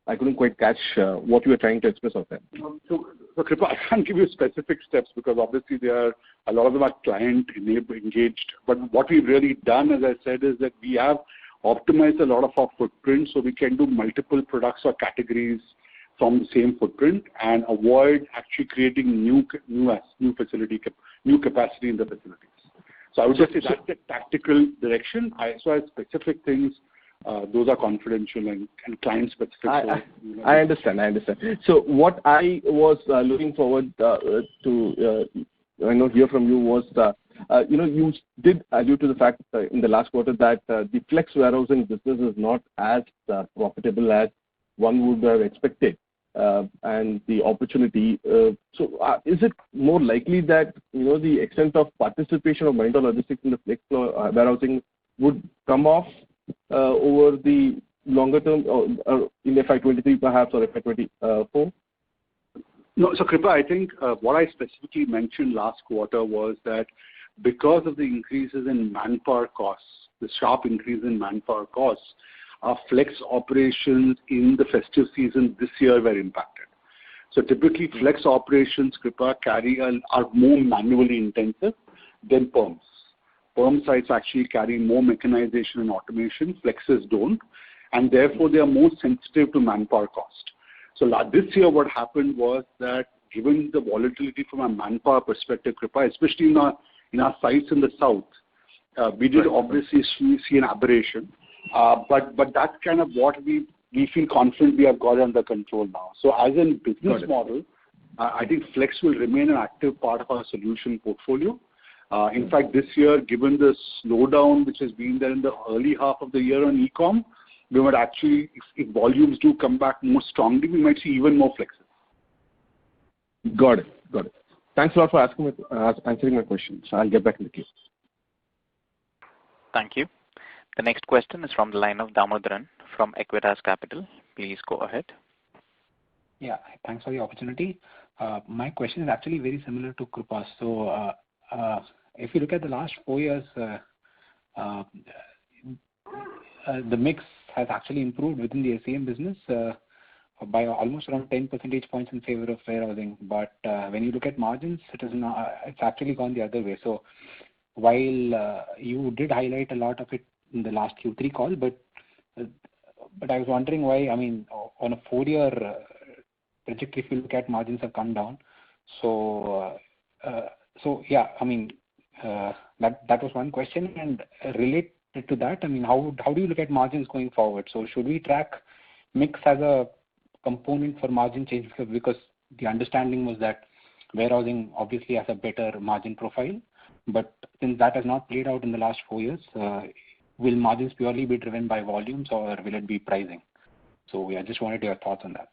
I couldn't quite catch what you were trying to express on that. So Kripa, I can't give you specific steps because obviously a lot of them are client engaged. But what we've really done, as I said, is that we have optimized a lot of our footprint so we can do multiple products or categories from the same footprint and avoid actually creating new capacity in the facilities. So I would just say that's the tactical direction. As far as specific things, those are confidential and client specific. I understand. So what I was looking forward to hear from you was, you did allude to the fact in the last quarter that the flex warehousing business is not as profitable as one would have expected, and the opportunity. So is it more likely that the extent of participation of Mahindra Logistics in the flex warehousing would come off over the longer term, or in FY23 perhaps, or FY24? No, so Kripa, I think what I specifically mentioned last quarter was that because of the increases in manpower costs, the sharp increase in manpower costs, our flex operations in the festive season this year were impacted. So typically flex operations, Kripa, are more manually intensive than perms. Perm sites actually carry more mechanization and automation, flexes don't, and therefore they are more sensitive to manpower cost. So this year what happened was that given the volatility from a manpower perspective, Kripa, especially in our sites in the south, we did obviously see an aberration, but that's kind of what we feel confident we have got under control now. So as in business model, I think flex will remain an active part of our solution portfolio. In fact, this year, given the slowdown which has been there in the early half of the year on e-com, we might actually, if volumes do come back more strongly, we might see even more flexes. Got it. Thanks a lot for answering my questions. I'll get back in the queue. Thank you. The next question is from the line of Damodaran from Equitas Capital. Please go ahead. Yeah, thanks for the opportunity. My question is actually very similar to Kripa's. So if you look at the last 4 years, the mix has actually improved within the SCM business by almost around 10 percentage points in favor of warehousing. But when you look at margins, it's actually gone the other way. So while you did highlight a lot of it in the last Q3 call, but I was wondering why. I mean, on a 4-year trajectory, if you look at margins have come down. So yeah, I mean, that was one question. And related to that, I mean, how do you look at margins going forward? So should we track mix as a component for margin change? Because the understanding was that warehousing obviously has a better margin profile, but since that has not played out in the last 4 years, will margins purely be driven by volumes or will it be pricing? So I just wanted your thoughts on that.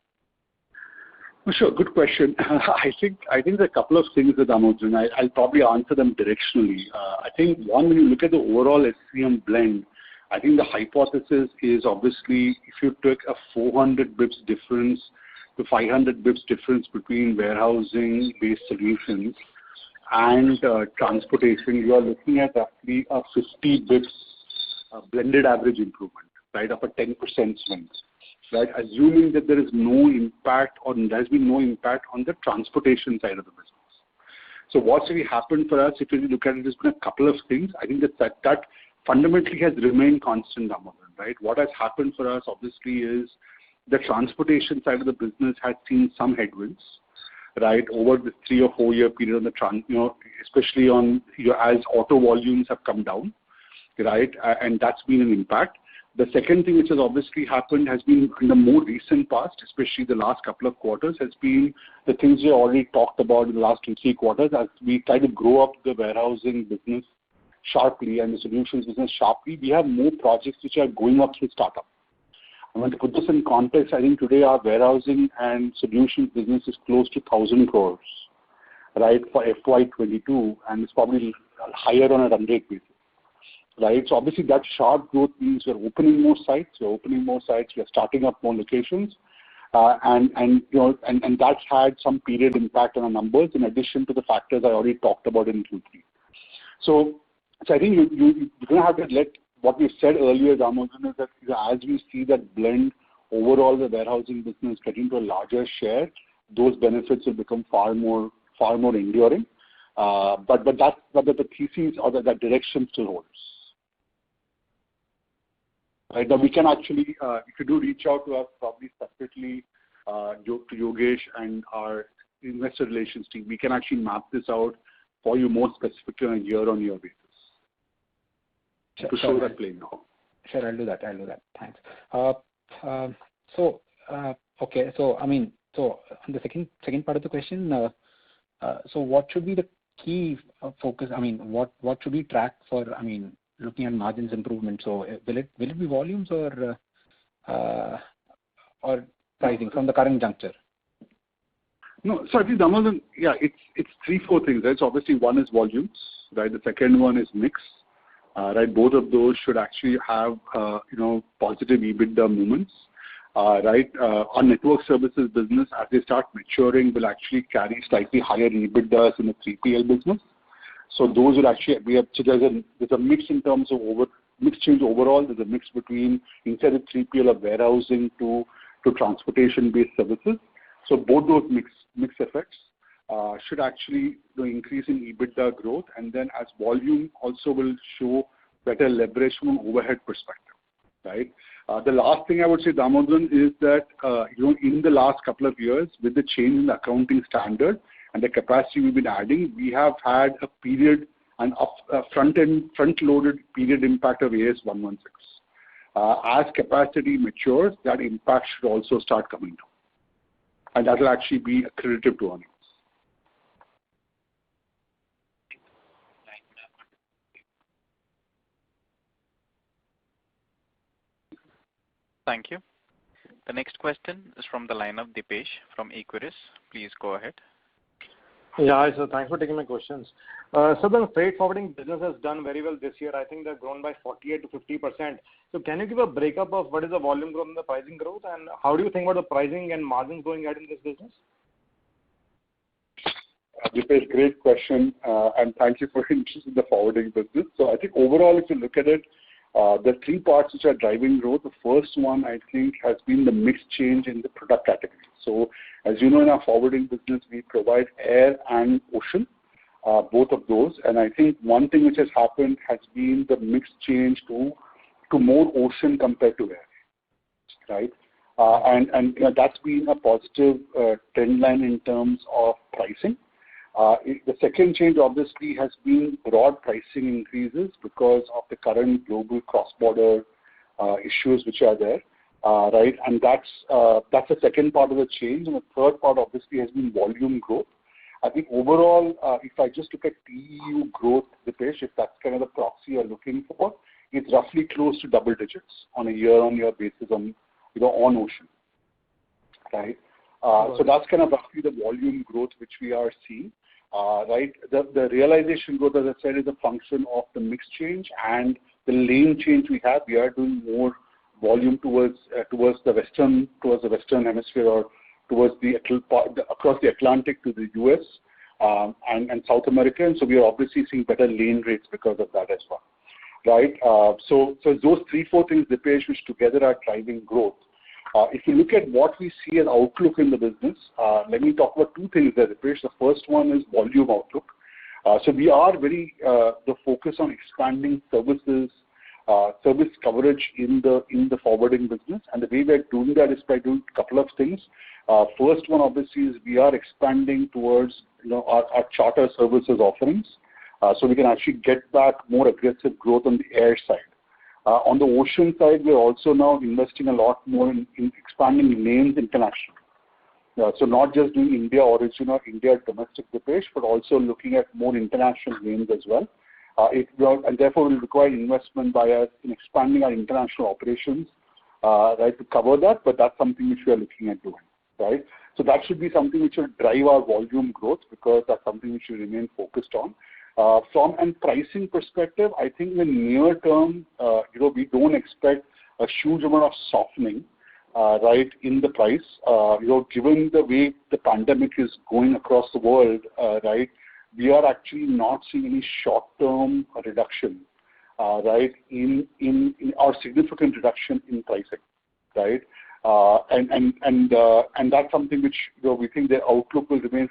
Sure, good question. I think there are a couple of things that I'll probably answer them directionally. I think one, when you look at the overall SCM blend, I think the hypothesis is obviously if you took a 400 bips difference to 500 bips difference between warehousing-based solutions and transportation, you are looking at roughly a 50 bips blended average improvement, right, of a 10% swing. Right, assuming that there is no impact or there has been no impact on the transportation side of the business. So what's really happened for us, if you look at it, there's been a couple of things. I think that fundamentally has remained constant, right? What has happened for us, obviously, is the transportation side of the business has seen some headwinds, right, over the 3 or 4 year period on the especially on as auto volumes have come down, right, and that's been an impact. The second thing which has obviously happened has been in the more recent past, especially the last couple of quarters, has been the things we already talked about in the last 2-3 quarters as we try to grow up the warehousing business sharply and the solutions business sharply. We have more projects which are going up through startup. I want to put this in context. I think today our warehousing and solutions business is close to 1,000 crores, right, for FY22, and it's probably higher on a run rate basis. Right, so obviously that sharp growth means we're opening more sites. We're starting up more locations, and that's had some period impact on our numbers in addition to the factors I already talked about in Q3. So I think you're going to have to let what we said earlier, Damodaran, is that as we see that blend overall the warehousing business getting to a larger share, those benefits will become far more enduring. But the thesis or that direction still holds. Right, now we can actually, if you do reach out to us probably separately, to Yogesh and our investor relations team, we can actually map this out for you more specifically on a year-on-year basis. to show that playing out. Sure, I'll do that. Thanks. Okay. So on the second part of the question, so what should be the key focus? What should we track for? Looking at margins improvement. So will it be volumes or pricing from the current juncture? No, so I think Damodaran, it's 3-4 things, right? So obviously one is volumes, right? The second one is mix, right? Both of those should actually have positive EBITDA movements, right? Our network services business, as they start maturing, will actually carry slightly higher EBITDAs in the 3PL business. So those will actually be so there's a mix in terms of mix change overall. There's a mix between instead of 3PL of warehousing to transportation-based services. So both those mix effects should actually increase in EBITDA growth, and then as volume also will show better leverage from an overhead perspective, right? The last thing I would say, Damodaran, is that in the last couple of years, with the change in the accounting standard and the capacity we've been adding, we have had a period, front-loaded period impact of AS 116. As capacity matures, that impact should also start coming down, and that will actually be accretive to earnings. Thank you. The next question is from the line of Dipesh from Equirus. Please go ahead. Yeah, hi, sir. Thanks for taking my questions. So the freight forwarding business has done very well this year. I think they've grown by 48 to 50%. So can you give a breakup of what is the volume growth and the pricing growth, and how do you think about the pricing and margins going ahead in this business? Dipesh, great question, and thank you for interest in the forwarding business. So I think overall, if you look at it, the 3 parts which are driving growth, the first one, I think, has been the mix change in the product category. So as you know, in our forwarding business, we provide air and ocean, both of those. And I think one thing which has happened has been the mix change to more ocean compared to air, right? And that's been a positive trend line in terms of pricing. The second change, obviously, has been broad pricing increases because of the current global cross-border issues which are there, right? And that's the second part of the change. And the third part, obviously, has been volume growth. I think overall, if I just look at TEU growth, Dipesh, if that's kind of the proxy you're looking for, it's roughly close to double digits on a year-on-year basis on ocean, right? So that's kind of roughly the volume growth which we are seeing. Right, the realization growth, as I said, is a function of the mix change and the lane change we have. We are doing more volume towards the western hemisphere, or towards across the Atlantic to the US and South America, and so we are obviously seeing better lane rates because of that as well, right? So those 3-4 things, Dipesh, which together are driving growth. If you look at what we see as outlook in the business, let me talk about 2 things there, Dipesh. The first one is volume outlook. So we are very the focus on expanding service coverage in the forwarding business, and the way we are doing that is by doing a couple of things. First one, obviously, is we are expanding towards our charter services offerings, so we can actually get back more aggressive growth on the air side. On the ocean side, we are also now investing a lot more in expanding lanes internationally. So not just doing India origin or India domestic, Dipesh, but also looking at more international lanes as well. And therefore will require investment by us in expanding our international operations, right, to cover that. But that's something which we are looking at doing, right? So that should be something which will drive our volume growth, because that's something which we remain focused on. From a pricing perspective, I think in the near term, we don't expect a huge amount of softening, right, in the price. Given the way the pandemic is going across the world, right, we are actually not seeing any short-term reduction, right, in our significant reduction in pricing, right? And that's something which we think the outlook will remain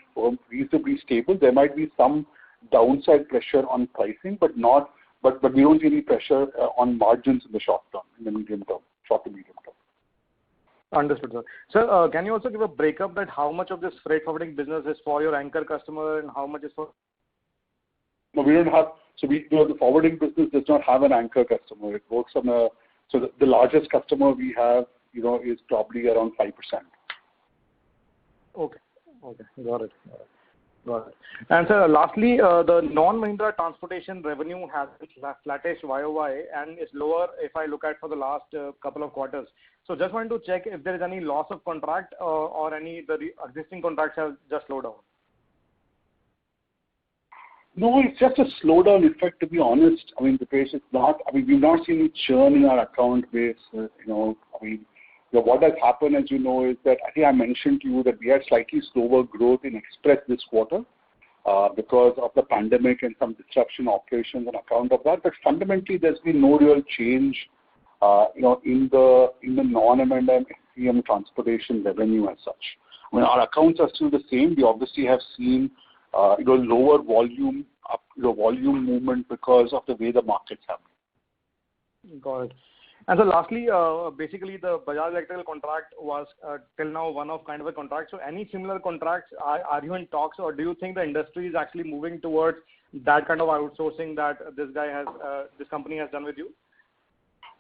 reasonably stable. There might be some downside pressure on pricing, but we don't see any pressure on margins in the short term, in the medium term, short to medium term. Understood, sir. Sir, can you also give a breakup that how much of this freight forwarding business is for your anchor customer and how much is for? No, we don't have. So the forwarding business does not have an anchor customer. It works on the largest customer we have, is probably around 5%. Okay. Got it. And sir, lastly, the non-Mahindra transportation revenue has been flattish YOY and is lower if I look at for the last couple of quarters. So just wanted to check if there is any loss of contract or the existing contracts have just slowed down. No, it's just a slowdown. In fact, to be honest, Dipesh, it's not. We've not seen any churn in our account base. What has happened, as you know, is that I think I mentioned to you that we had slightly slower growth in Express this quarter because of the pandemic and some disruption operations on account of that. But fundamentally, there's been no real change, in the non-M&M SCM transportation revenue as such. Our accounts are still the same. We obviously have seen lower volume movement because of the way the markets have been. Got it. And so lastly, basically the Bajaj Electrical contract was till now one of kind of a contract. So any similar contracts, are you in talks, or do you think the industry is actually moving towards that kind of outsourcing that this company has done with you?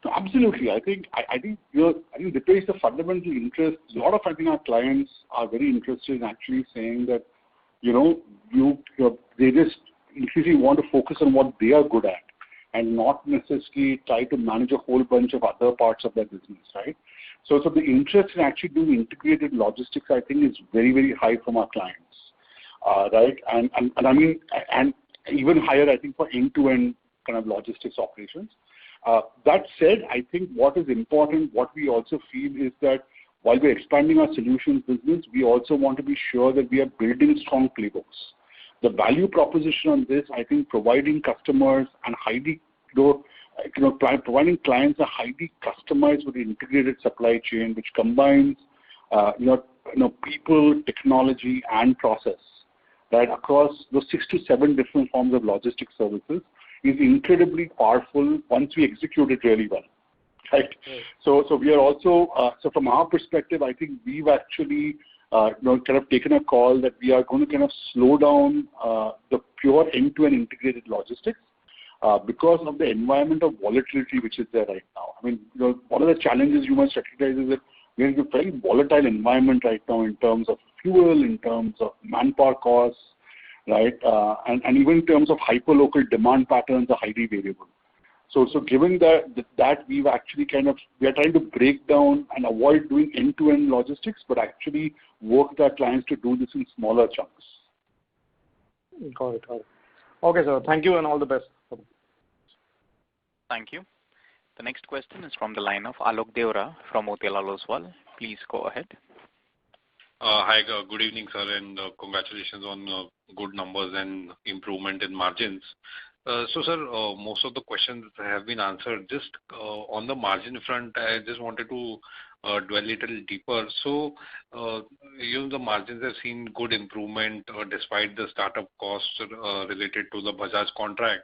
So absolutely. I think Dipesh, the fundamental interest. A lot of our clients are very interested in actually saying that they just increasingly want to focus on what they are good at and not necessarily try to manage a whole bunch of other parts of their business, right? So the interest in actually doing integrated logistics, I think, is very, very high from our clients, right? And even higher, I think, for end-to-end kind of logistics operations. That said, I think what is important, what we also feel is that while we're expanding our solutions business, we also want to be sure that we are building strong playbooks. The value proposition on this, I think, providing customers and providing clients a highly customized with integrated supply chain, which combines, people, technology, and process, right, across those 6 to 7 different forms of logistics services, is incredibly powerful once we execute it really well. Right. So we are also so from our perspective, I think we've actually kind of taken a call that we are going to kind of slow down the pure end-to-end integrated logistics because of the environment of volatility which is there right now. One of the challenges you must recognize is that we are in a very volatile environment right now in terms of fuel, in terms of manpower costs, right, and even in terms of hyperlocal demand patterns are highly variable. So given that we've actually we are trying to break down and avoid doing end-to-end logistics, but actually work with our clients to do this in smaller chunks. Got it. Okay, sir. Thank you and all the best. Thank you. The next question is from the line of Alok Deora from Motilal Oswal. Please go ahead. Hi, good evening, sir, and congratulations on good numbers and improvement in margins. So, sir, most of the questions have been answered. Just on the margin front, I just wanted to dwell a little deeper. So, the margins have seen good improvement despite the startup costs related to the Bajaj contract.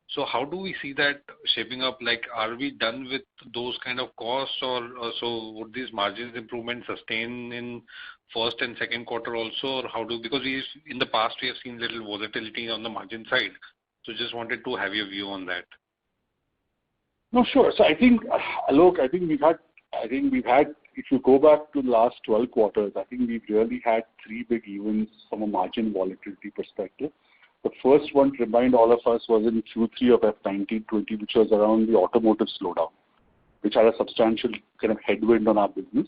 So, how do we see that shaping up? Like, are we done with those kind of costs, or so would these margins improvement sustain in first and second quarter also, or because in the past we have seen little volatility on the margin side. So just wanted to have your view on that. No, sure. So I think, Alok, we've had, if you go back to the last 12 quarters, I think we've really had 3 big events from a margin volatility perspective. The first one, to remind all of us, was in Q3 of FY22, which was around the automotive slowdown, which had a substantial kind of headwind on our business.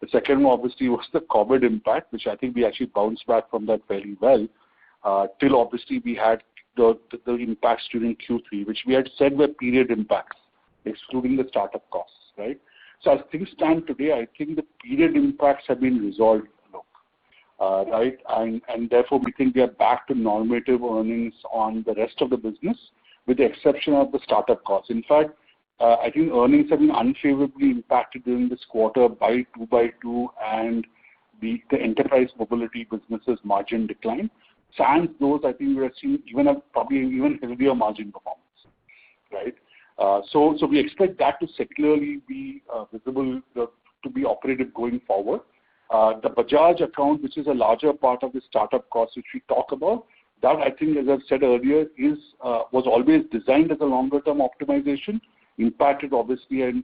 The second one, obviously, was the COVID impact, which I think we actually bounced back from that fairly well, till obviously we had the impacts during Q3, which we had said were period impacts, excluding the startup costs, right? So as things stand today, I think the period impacts have been resolved, right? And therefore, we think we are back to normative earnings on the rest of the business, with the exception of the startup costs. In fact, I think earnings have been unfavorably impacted during this quarter by 2x2 and the enterprise mobility businesses margin decline. Sans those, I think we are seeing probably even heavier margin performance, right? So we expect that to secularly be visible to be operated going forward. The Bajaj account, which is a larger part of the startup cost which we talk about, that I think, as I've said earlier, was always designed as a longer-term optimization, impacted obviously and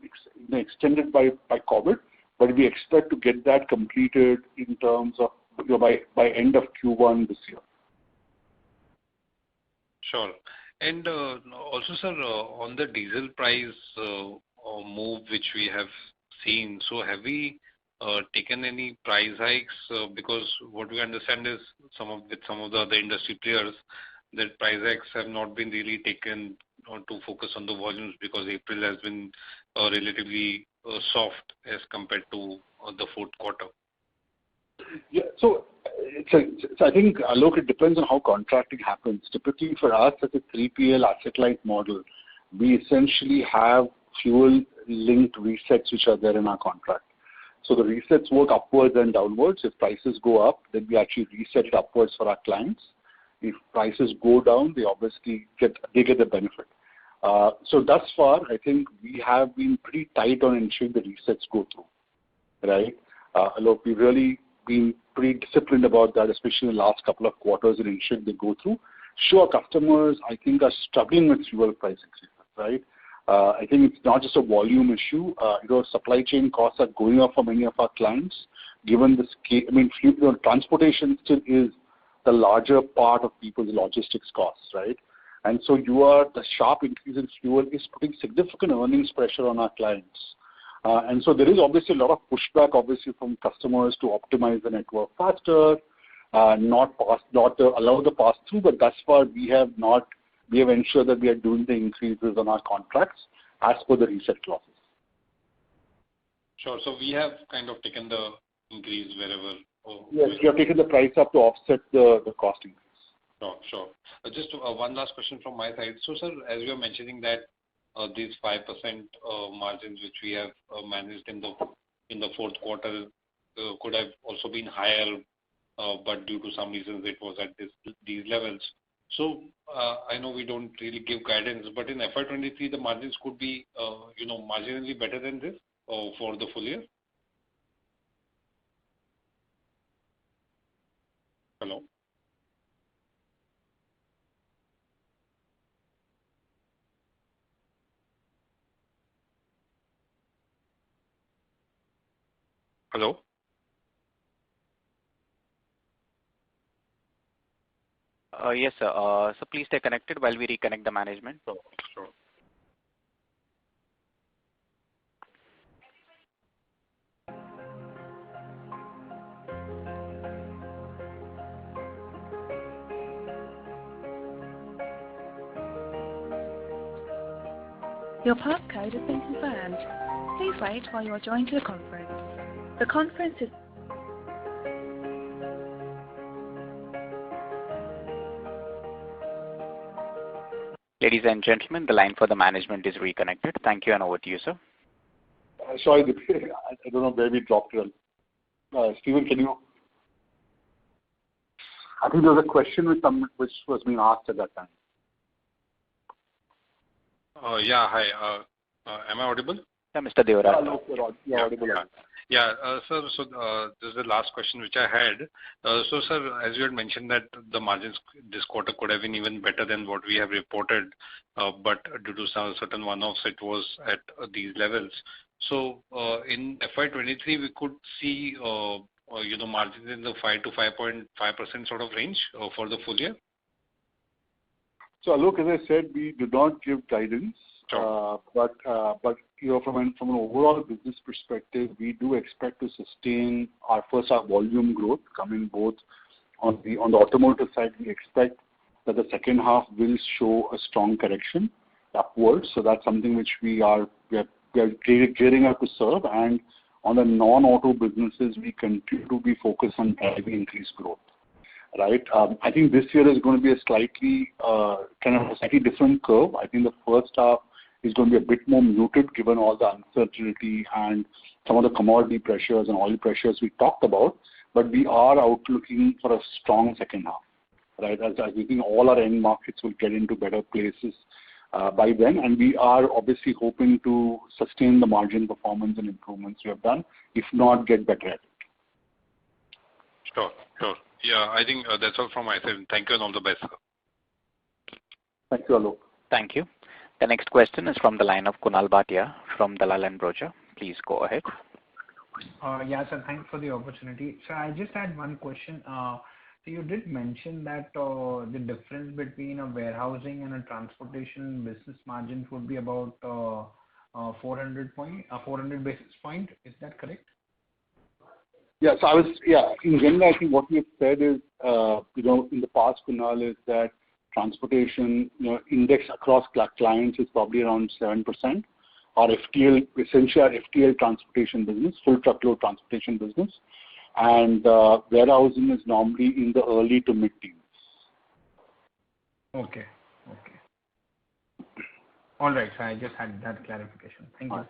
extended by COVID, but we expect to get that completed in terms of by end of Q1 this year. Sure. And also, sir, on the diesel price move which we have seen, so have we taken any price hikes? Because what we understand is some of the other industry players, that price hikes have not been really taken to focus on the volumes, because April has been relatively soft as compared to the fourth quarter. Yeah, so I think, Alok, it depends on how contracting happens. Typically for us as a 3PL asset-light model, we essentially have fuel-linked resets which are there in our contract. So the resets work upwards and downwards. If prices go up, then we actually reset it upwards for our clients. If prices go down, they obviously get the benefit. So thus far, I think we have been pretty tight on ensuring the resets go through, right? Alok, we've really been pretty disciplined about that, especially in the last couple of quarters, and ensuring they go through. Sure, customers, I think, are struggling with fuel price increases, right? I think it's not just a volume issue. Supply chain costs are going up for many of our clients, given the scale. I mean, transportation still is the larger part of people's logistics costs, right? And so the sharp increase in fuel is putting significant earnings pressure on our clients. And so there is obviously a lot of pushback, obviously, from customers to optimize the network faster, not allow the pass-through, but thus far we have ensured that we are doing the increases on our contracts as per the reset clauses. Sure. So we have kind of taken the increase wherever. Yes, we have taken the price up to offset the cost increase. Sure. Just one last question from my side. So, sir, as you are mentioning that these 5% margins which we have managed in the fourth quarter could have also been higher, but due to some reasons it was at these levels. So I know we don't really give guidance, but in FY23 the margins could be marginally better than this for the full year. Hello. Hello. Yes, sir. So please stay connected while we reconnect the management. Sure. Your passcode has been confirmed. Please wait while you are joined to the conference. The conference is... Ladies and gentlemen, the line for the management is reconnected. Thank you, and over to you, sir. Sorry, I don't know where we dropped it. Stephen, can you? I think there was a question which was being asked at that time. Yeah, hi. Am I audible? Yeah, Mr. Deora. Hello, you're audible. Yeah, sir, so this is the last question which I had. So, sir, as you had mentioned that the margins this quarter could have been even better than what we have reported, but due to some certain one-offs, it was at these levels. So, in FY23, we could see, margins in the 5 to 5.5% sort of range for the full year. So, Alok, as I said, we do not give guidance. Sure. But from an overall business perspective, we do expect to sustain our volume growth coming both on the automotive side. We expect that the second half will show a strong correction upwards. So that's something which we are gearing up to serve. And on the non-auto businesses, we continue to be focused on driving increased growth. Right. I think this year is going to be a slightly different curve. I think the first half is going to be a bit more muted given all the uncertainty and some of the commodity pressures and oil pressures we talked about. But we are outlooking for a strong second half, right? As I think all our end markets will get into better places by then, and we are obviously hoping to sustain the margin performance and improvements we have done, if not get better at it. Sure. Yeah, I think that's all from my side. Thank you and all the best, sir. Thank you, Alok. Thank you. The next question is from the line of Kunal Bhatia from Dalal & Broacha. Please go ahead. Yeah, sir. Thanks for the opportunity. So I just had one question. So you did mention that the difference between a warehousing and a transportation business margins would be about 400 basis point. Is that correct? Yeah. So in general, I think what we have said is, in the past, Kunal, is that transportation, index across clients is probably around 7%. Our FTL, essentially our FTL transportation business, full truckload transportation business, and warehousing is normally in the early to mid-teens. Okay. All right. So I just had that clarification. Thank you.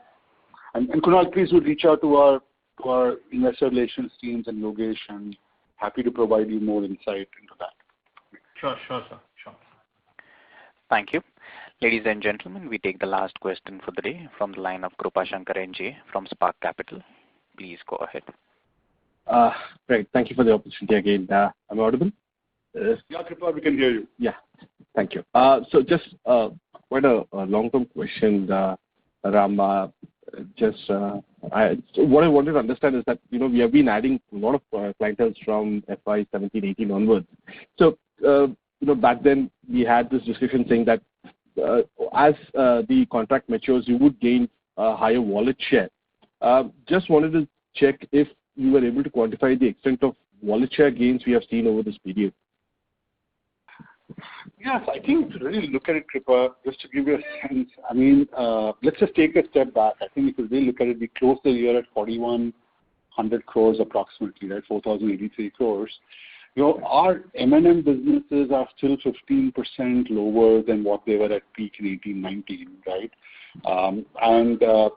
And Kunal, please do reach out to our investor relations teams and Yogesh, and happy to provide you more insight into that. Sure, sir. Sure. Thank you. Ladies and gentlemen, we take the last question for the day from the line of Krupa Shankar NJ from Spark Capital. Please go ahead. Great. Thank you for the opportunity again. Am I audible? Yeah, Krupa, we can hear you. Yeah. Thank you. So just quite a long-term question, Ram. What I wanted to understand is that, we have been adding a lot of clientele from FY17-18 onwards. So, back then we had this discussion saying that as the contract matures, you would gain a higher wallet share. Just wanted to check if you were able to quantify the extent of wallet share gains we have seen over this period. Yes, I think to really look at it, Kripa, just to give you a sense, let's just take a step back. I think if you really look at it, we closed the year at 4,100 crores approximately, right? 4,083 crores. Our M&M businesses are still 15% lower than what they were at peak in 18-19, right? And the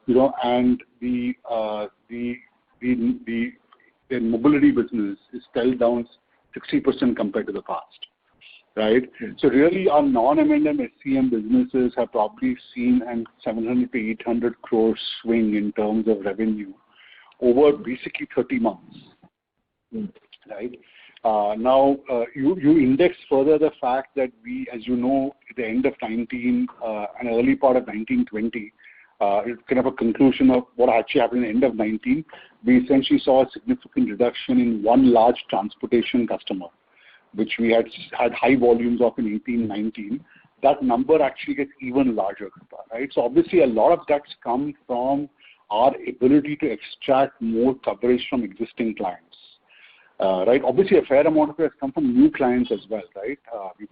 mobility business is still down 60% compared to the past, right? So really, our non-M&M SCM businesses have probably seen a 700 to 800 crore swing in terms of revenue over basically 30 months, right? Now, you index further the fact that we, as you know, at the end of 19 and early part of 1920, it's kind of a conclusion of what actually happened at the end of 19. We essentially saw a significant reduction in one large transportation customer, which we had high volumes of in 18-19. That number actually gets even larger, right? So obviously, a lot of that's come from our ability to extract more coverage from existing clients. Right. Obviously, a fair amount of it has come from new clients as well, right? I would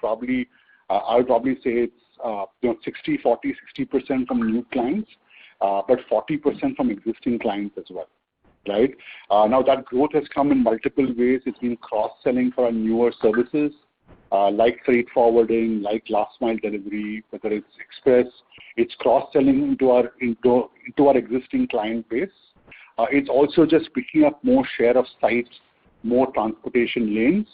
probably say it's 60% from new clients, but 40% from existing clients as well, right? Now that growth has come in multiple ways. It's been cross-selling for our newer services, like freight forwarding, like last mile delivery, whether it's express. It's cross-selling into our existing client base. It's also just picking up more share of sites, more transportation lanes,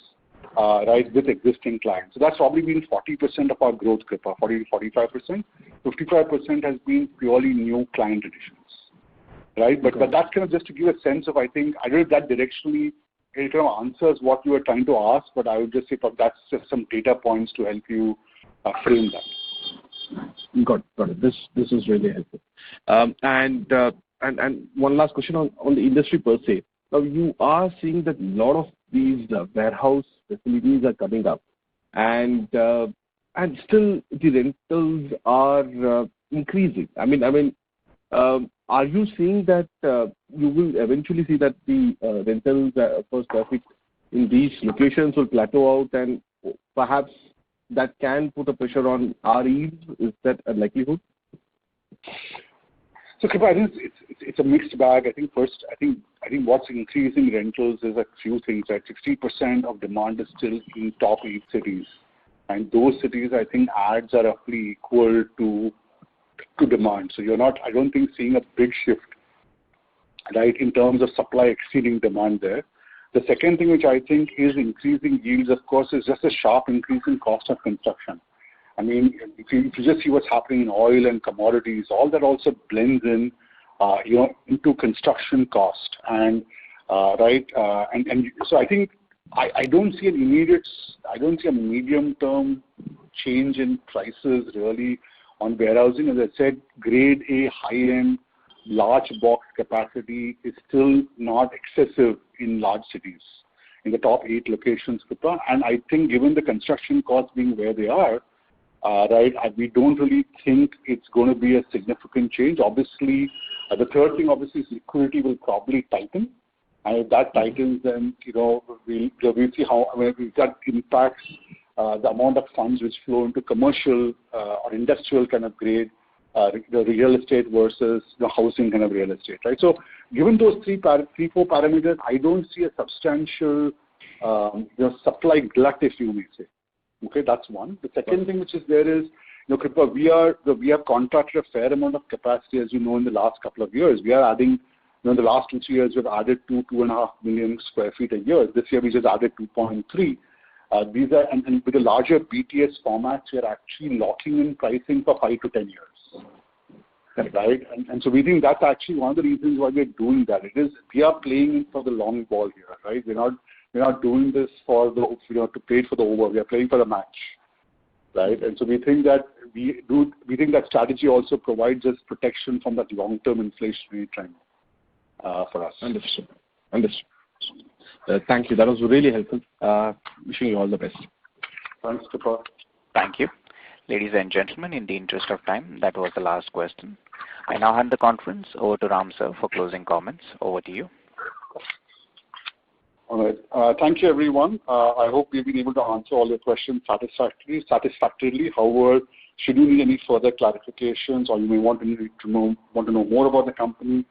right, with existing clients. So that's probably been 40% of our growth, Kripa, 40 to 45%. 55% has been purely new client additions, right? But that's kind of just to give a sense of, I don't know if that directionally it kind of answers what you were trying to ask, but I would just say that's just some data points to help you frame that. Got it. This is really helpful. And one last question on the industry per se. Now, you are seeing that a lot of these warehouse facilities are coming up, and still the rentals are increasing. Are you seeing that you will eventually see that the rentals per square feet in these locations will plateau out, and perhaps that can put a pressure on our yields? Is that a likelihood? So, Kripa, I think it's a mixed bag. I think what's increasing rentals is a few things. Right, 60% of demand is still in top 8 cities, and those cities, I think, ads are roughly equal to demand. So you're not, I don't think, seeing a big shift, right, in terms of supply exceeding demand there. The second thing which I think is increasing yields, of course, is just a sharp increase in cost of construction. If you just see what's happening in oil and commodities, all that also blends in, into construction cost, and right, and so I think I don't see a medium-term change in prices really on warehousing. As I said, grade A, high-end, large box capacity is still not excessive in large cities, in the top 8 locations, Kripa. And I think given the construction costs being where they are, right, we don't really think it's going to be a significant change. Obviously, the third thing obviously is liquidity will probably tighten. And if that tightens, then, we'll see how, if that impacts the amount of funds which flow into commercial or industrial kind of grade, the real estate versus the housing kind of real estate, right? So given those 3-4 parameters, I don't see a substantial supply glut, if you may say. Okay, that's one. The second thing which is there is, Kripa, we have contracted a fair amount of capacity, as you know, in the last couple of years. We are adding, in the last 2-3 years, we've added 2.5 million square feet a year. This year, we just added 2.3. These are, and with the larger BTS formats, we are actually locking in pricing for 5 to 10 years. Right? And so we think that's actually one of the reasons why we're doing that. We are playing for the long ball here, right? We're not doing this for the, to play for the over. We are playing for the match, right? And so we think that that strategy also provides us protection from that long-term inflationary trend for us. Understood. Thank you. That was really helpful. Wishing you all the best. Thanks, Kripa. Thank you. Ladies and gentlemen, in the interest of time, that was the last question. I now hand the conference over to Ram sir for closing comments. Over to you. All right. Thank you, everyone. I hope we've been able to answer all your questions satisfactorily. However, should you need any further clarifications or you may want to know more about the company,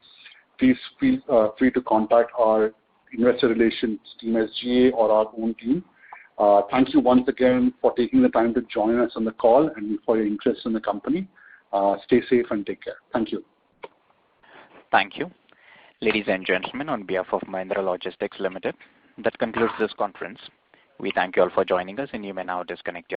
please feel free to contact our investor relations team, SGA, or our own team. Thank you once again for taking the time to join us on the call and for your interest in the company. Stay safe and take care. Thank you. Thank you. Ladies and gentlemen, on behalf of Mahindra Logistics Limited, that concludes this conference. We thank you all for joining us, and you may now disconnect your